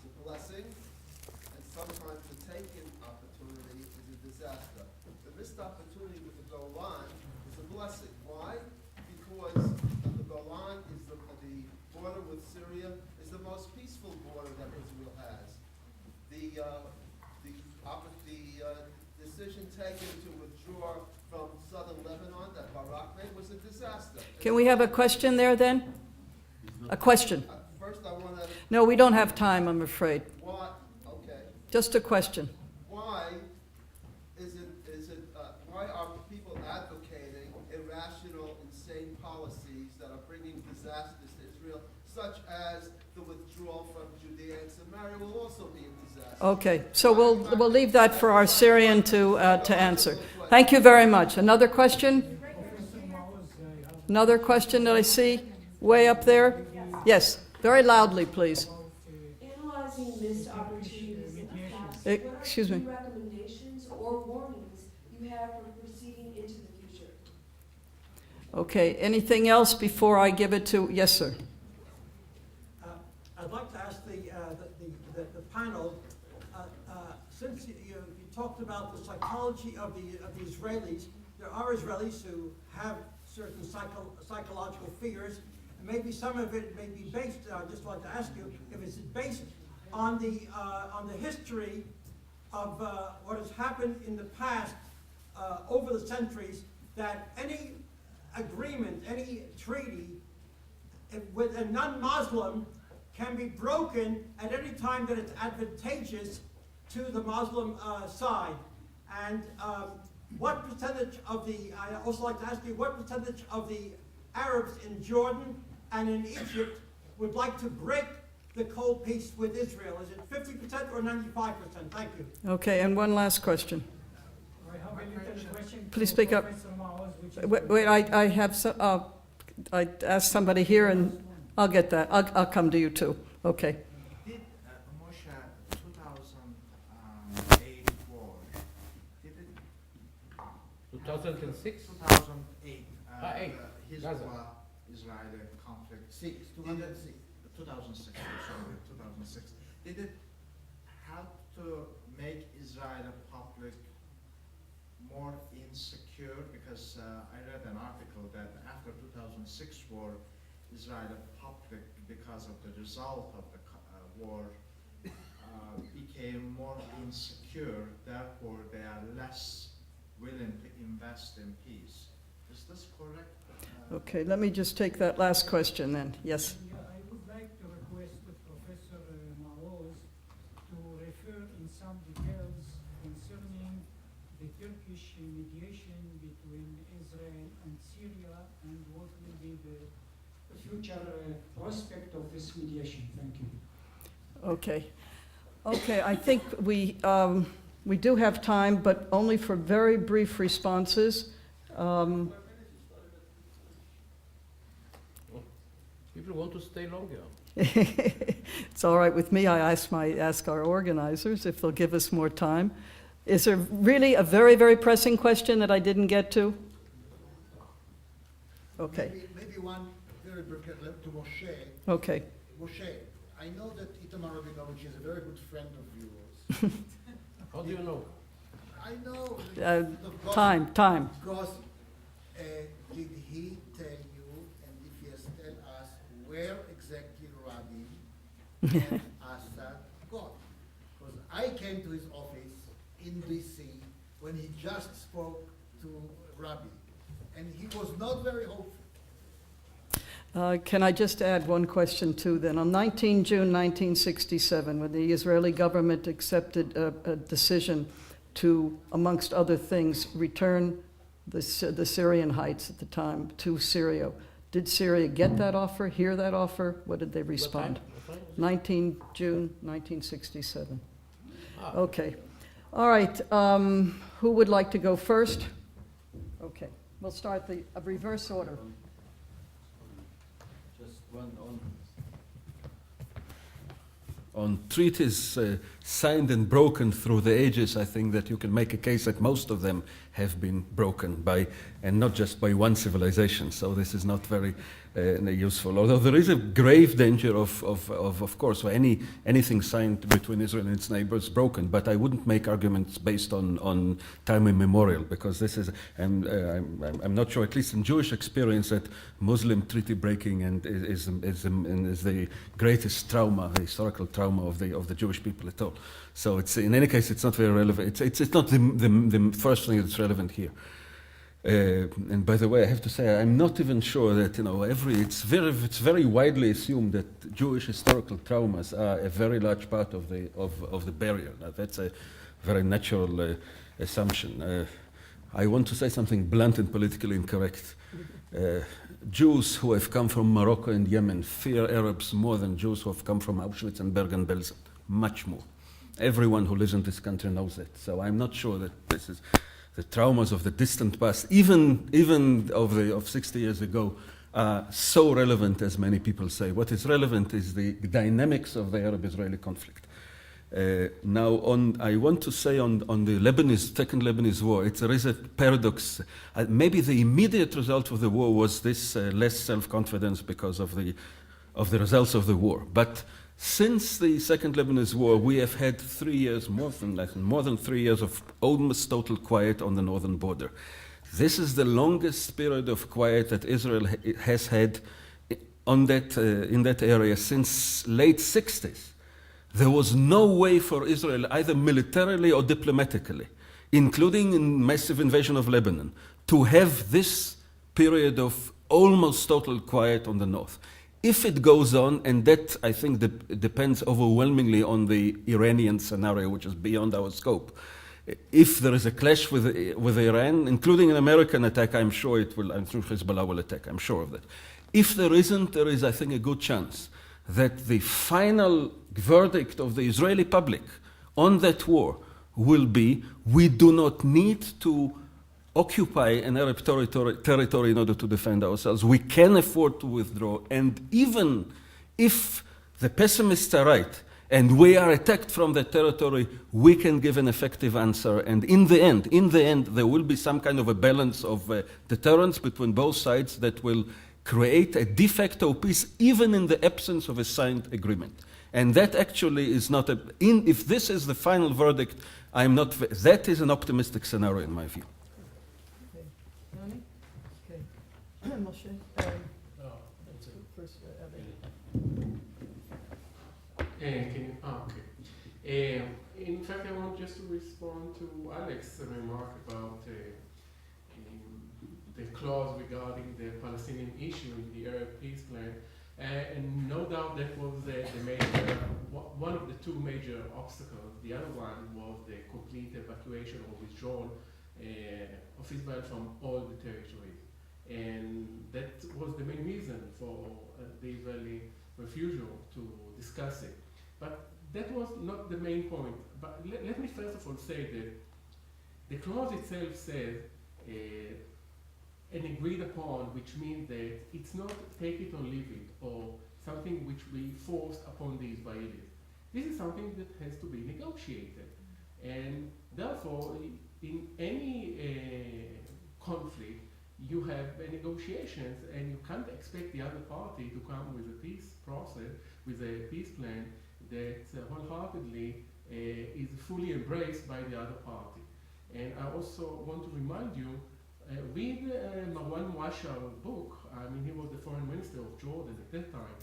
a blessing, and sometimes the taken opportunity is a disaster. The missed opportunity with the Golan is a blessing. Why? Because the Golan is the border with Syria is the most peaceful border that Israel has. The decision taken to withdraw from southern Lebanon that Barak made was a disaster. Can we have a question there then? A question. First, I want to. No, we don't have time, I'm afraid. Why? Okay. Just a question. Why why are people advocating irrational, insane policies that are bringing disasters to Israel, such as the withdrawal from Judea and Samaria will also be a disaster? Okay, so we'll leave that for our Syrian to answer. Thank you very much. Another question? Another question that I see way up there? Yes, very loudly, please. Analyzing missed opportunities in the past, Excuse me. what recommendations or warnings you have for proceeding into the future? Okay, anything else before I give it to, yes, sir. I'd like to ask the panel, since you talked about the psychology of the Israelis, there are Israelis who have certain psychological fears, and maybe some of it may be based. I'd just like to ask you if it's based on the history of what has happened in the past over the centuries, that any agreement, any treaty with a non-Muslim can be broken at any time that it's advantageous to the Muslim side. And what percentage of I also like to ask you, what percentage of the Arabs in Jordan and in Egypt would like to break the cold peace with Israel? Is it 50% or 95%? Thank you. Okay, and one last question. I have a little question. Please speak up. Professor Maoz, which is Wait, I have some, I asked somebody here, and I'll get that. I'll come to you too. Okay. Did Moshe 2008 war, did it? 2006? 2008. Israeli conflict. 2006, sorry, 2006. Did it help to make Israeli public more insecure? Because I read an article that after 2006 war, Israeli public, because of the result of the war, became more insecure. Therefore, they are less willing to invest in peace. Is this correct? Okay, let me just take that last question then. Yes. Yeah, I would like to request the Professor Maoz to refer in some details concerning Turkish mediation between Israel and Syria, and what will be the future prospect of this mediation? Thank you. Okay. Okay, I think we do have time, but only for very brief responses. People want to stay longer. It's all right with me. I ask our organizers if they'll give us more time. Is there really a very, very pressing question that I didn't get to? Okay. Maybe one very brief to Moshe. Okay. Moshe, I know that Itamar Rabinovich is a very good friend of yours. How do you know? I know. Time. Because did he tell you, and if yes, tell us where exactly Rabin and Assad got? Because I came to his office in DC when he just spoke to Rabin, and he was not very hopeful. Can I just add one question too then? On 19 June 1967, when the Israeli government accepted a decision to, amongst other things, return the Syrian heights at the time to Syria, did Syria get that offer, hear that offer? What did they respond? What time? 19 June 1967. Ah. Okay. All right. Who would like to go first? Okay. We'll start the reverse order. Just one on treaties signed and broken through the ages. I think that you can make a case that most of them have been broken by, and not just by one civilization. So this is not very useful. Although there is a grave danger of course, for anything signed between Israel and its neighbors broken. But I wouldn't make arguments based on time immemorial, because this is, I'm not sure, at least in Jewish experience, that Muslim treaty breaking is the greatest trauma, the historical trauma of the Jewish people at all. So it's, in any case, it's not very relevant. It's not the first thing that's relevant here. And by the way, I have to say, I'm not even sure that, it's very widely assumed that Jewish historical traumas are a very large part of the barrier. Now, that's a very natural assumption. I want to say something blunt and politically incorrect. Jews who have come from Morocco and Yemen fear Arabs more than Jews who have come from Auschwitz and Bergen-Belsen, much more. Everyone who lives in this country knows that. So I'm not sure that this is the traumas of the distant past, even of 60 years ago, are so relevant as many people say. What is relevant is the dynamics of the Arab-Israeli conflict. Now, I want to say on the Second Lebanese War, there is a paradox. Maybe the immediate result of the war was this less self-confidence because of the results of the war. But since the Second Lebanese War, we have had 3 years, more than 3 years of almost total quiet on the northern border. This is the longest period of quiet that Israel has had in that area since late 60s. There was no way for Israel, either militarily or diplomatically, including in massive invasion of Lebanon, to have this period of almost total quiet on the north. If it goes on, and that I think depends overwhelmingly on the Iranian scenario, which is beyond our scope. If there is a clash with Iran, including an American attack, I'm sure it will. I'm sure Hezbollah will attack. I'm sure of that. If there isn't, there is, I think, a good chance that the final verdict of the Israeli public on that war will be: we do not need to occupy an Arab territory in order to defend ourselves. We can afford to withdraw. And even if the pessimists are right and we are attacked from that territory, we can give an effective answer. And in the end, there will be some kind of a balance of deterrence between both sides that will create a de facto peace, even in the absence of a signed agreement. And that actually is not if this is the final verdict, that is an optimistic scenario in my view. Moshe? First, Okay. In fact, I want just to respond to Alex's remark about the clause regarding the Palestinian issue in the Arab peace plan. And no doubt that was one of the two major obstacles. The other one was the complete evacuation or withdrawal of Israel from all the territories. And that was the main reason for the Israeli refusal to discuss it. But that was not the main point. But let me first of all say that the clause itself says and agreed upon, which means that it's not take it or leave it, or something which we forced upon the Israelis. This is something that has to be negotiated. And therefore, in any conflict, you have negotiations, and you can't expect the other party to come with a peace process, with a peace plan that wholeheartedly is fully embraced by the other party. And I also want to remind you, read Marwan Mouashar's book. I mean, he was the foreign minister of Jordan at that time.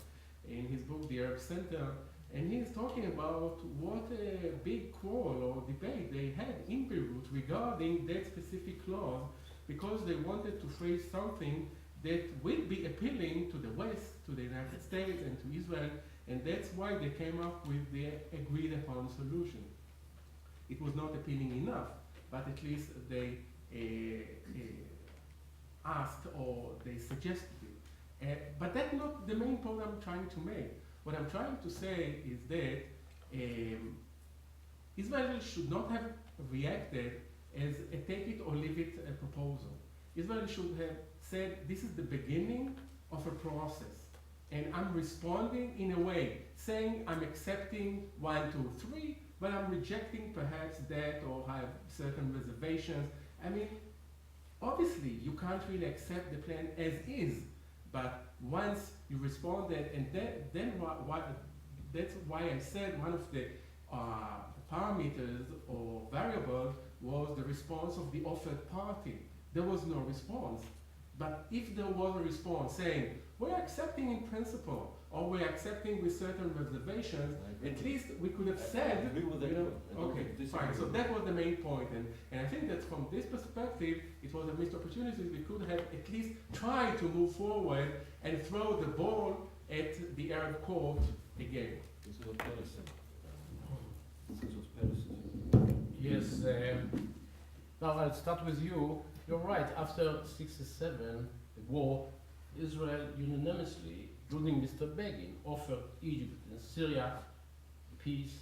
In his book, The Arab Center, and he's talking about what a big quarrel or debate they had in Beirut regarding that specific clause, because they wanted to phrase something that will be appealing to the West, to the United States, and to Israel, and that's why they came up with the agreed upon solution. It was not appealing enough, but at least they asked or they suggested it. But that's not the main point I'm trying to make. What I'm trying to say is that Israel should not have reacted as a take it or leave it proposal. Israel should have said, this is the beginning of a process, and I'm responding in a way, saying I'm accepting 1, 2, 3, but I'm rejecting perhaps that or have certain reservations. I mean, obviously you can't really accept the plan as is, but once you responded, and then that's why I said one of the parameters or variables was the response of the offered party. There was no response. But if there was a response saying, we're accepting in principle, or we're accepting with certain reservations, at least we could have said, okay, fine. So that was the main point. And I think that from this perspective, it was a missed opportunity. We could have at least tried to move forward and throw the ball at the Arab court again. This is what Peres said. This is what Peres said. Yes. Now I'll start with you. You're right. After '67, the war, Israel unanimously, including Mr. Begin, offered Egypt and Syria peace,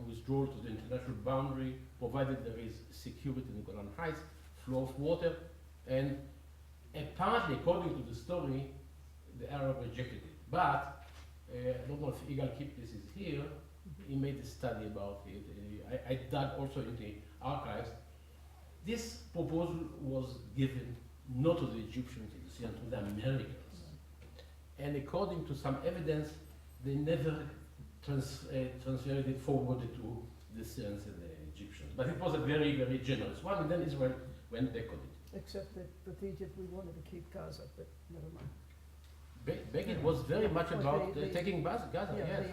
withdrawal to the international boundary, provided there is security in the Golan Heights, flow of water, and apparently, according to the story, the Arab rejected it. But I don't know if Igal Kipnis is here. He made a study about it. I dug also in the archives. This proposal was given not to the Egyptians, to the Americans. And according to some evidence, they never transferred it forward to the Syrians and the Egyptians. But it was a very, very generous one, and then Israel went back on it. Except that with Egypt, we wanted to keep Gaza, but never mind. Begin was very much about taking Gaza, Yeah, yes.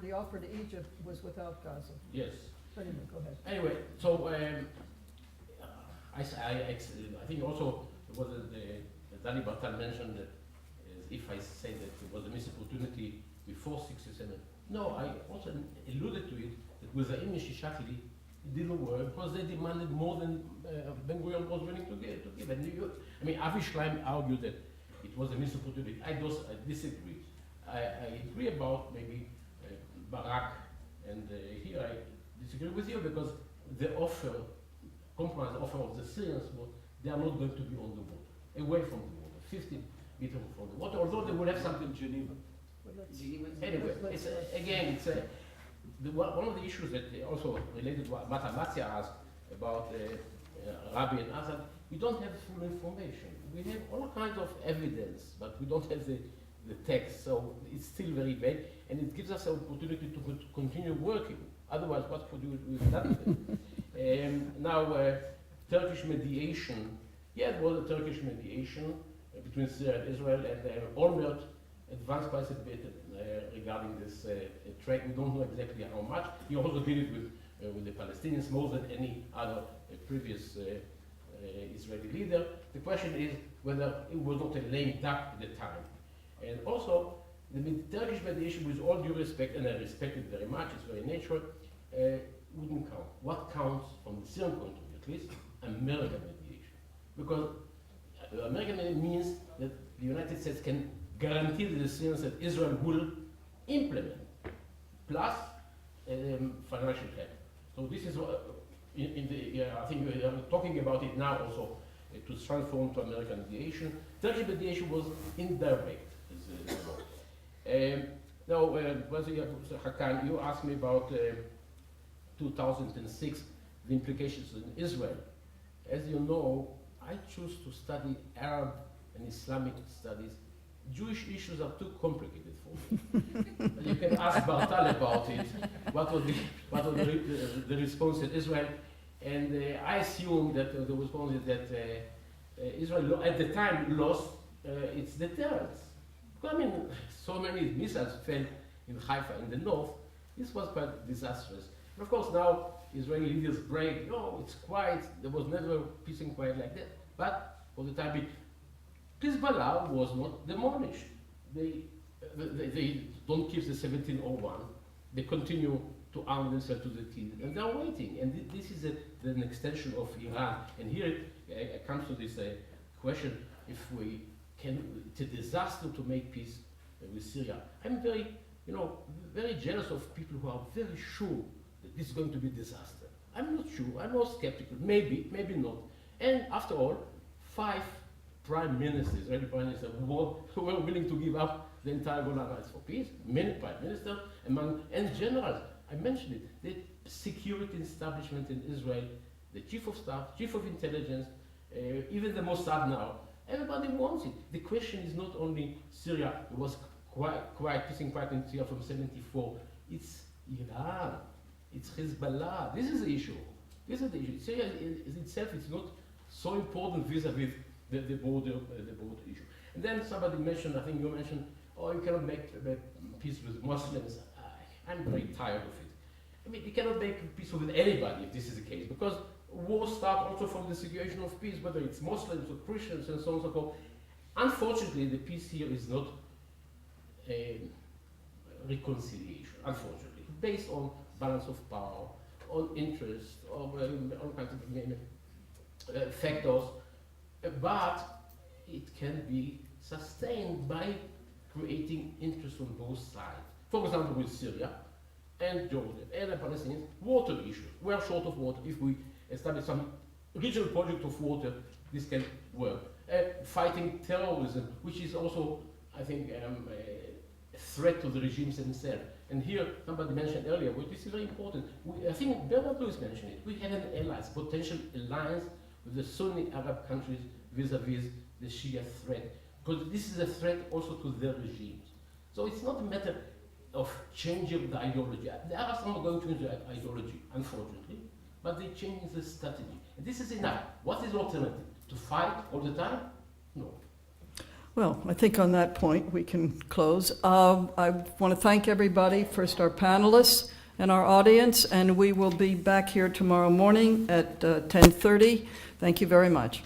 the offer to Egypt was without Gaza. Yes. But anyway, go ahead. Anyway, so I think also it was Dani Bar-Tal mentioned that if I say that it was a missed opportunity before '67. No, I also alluded to it that with the Imi Shishakli, it didn't work because they demanded more than Ben-Gurion was willing to give. And I mean, Avi Schleim argued that it was a missed opportunity. I disagree. I agree about maybe Barak, and here I disagree with you because the compromise offer of the Syrians was they are not going to be on the water, away from the water, 15 meters from the water, although they will have something in Geneva. Anyway, one of the issues that also related to what Amatzia asked about Rabbi and Assad, we don't have full information. We have all kinds of evidence, but we don't have the text, so it's still very vague, and it gives us an opportunity to continue working. Otherwise, what could we have done? Now, Turkish mediation. Yeah, it was a Turkish mediation between Syria and Israel, and Olmert advanced quite a bit regarding this trade. We don't know exactly how much. He also did it with the Palestinians more than any other previous Israeli leader. The question is whether it was not a lame duck at the time. And also, the Turkish mediation, with all due respect, and I respect it very much, it's very natural, wouldn't count. What counts from the Syrian point of view, at least, American mediation. Because American mediation means that the United States can guarantee the decisions that Israel will implement, plus financial help. So this is I think we are talking about it now also to transform to American mediation. Turkish mediation was indirect. Now, Hakan, you asked me about 2006, the implications in Israel. As you know, I choose to study Arab and Islamic studies. Jewish issues are too complicated for me. You can ask Bar-Tal about it. What was the response in Israel? And I assume that the response is that Israel at the time lost its deterrence. I mean, so many missiles fell in Haifa in the north. This was quite disastrous. And of course, now Israeli leaders brag, no, it's quiet. There was never peace and quiet like that. But for the time being, Hezbollah was not demolished. They don't keep the 1701. They continue to arm themselves to the teeth, and they're waiting. And this is an extension of Iran. And here it comes to this question: if we can, it's a disaster to make peace with Syria. I'm very, very jealous of people who are very sure that this is going to be a disaster. I'm not sure. I'm more skeptical. Maybe, maybe not. And after all, 5 prime ministers, Israeli prime ministers, who were willing to give up the entire Golan Heights for peace. Many prime ministers and generals. I mentioned it. The security establishment in Israel, the chief of staff, chief of intelligence, even the Mossad now. Everybody wants it. The question is not only Syria. It was quite peace and quiet in Syria from '74. It's Iran. It's Hezbollah. This is the issue. This is the issue. Syria itself is not so important vis-a-vis the border issue. And then somebody mentioned, I think you mentioned, oh, you cannot make peace with Muslims. I'm very tired of it. I mean, you cannot make peace with anybody if this is the case, because wars start also from the situation of peace, whether it's Muslims or Christians and so on and so forth. Unfortunately, the peace here is not a reconciliation, unfortunately, based on balance of power, on interest, on all kinds of factors, but it can be sustained by creating interest on both sides. For example, with Syria and Jordan and the Palestinians, water issues. We are short of water. If we establish some regional project of water, this can work. Fighting terrorism, which is also, I think, a threat to the regimes themselves. And here, somebody mentioned earlier, which is very important. I think Bernard Lewis mentioned it. We have an alliance, potential alliance with the Sunni Arab countries vis-a-vis the Shia threat, because this is a threat also to their regimes. So it's not a matter of changing the ideology. The Arabs are not going to change the ideology, unfortunately, but they change the strategy. And this is enough. What is the alternative? To fight all the time? No. Well, I think on that point we can close. I want to thank everybody, first our panelists and our audience, and we will be back here tomorrow morning at 10:30. Thank you very much.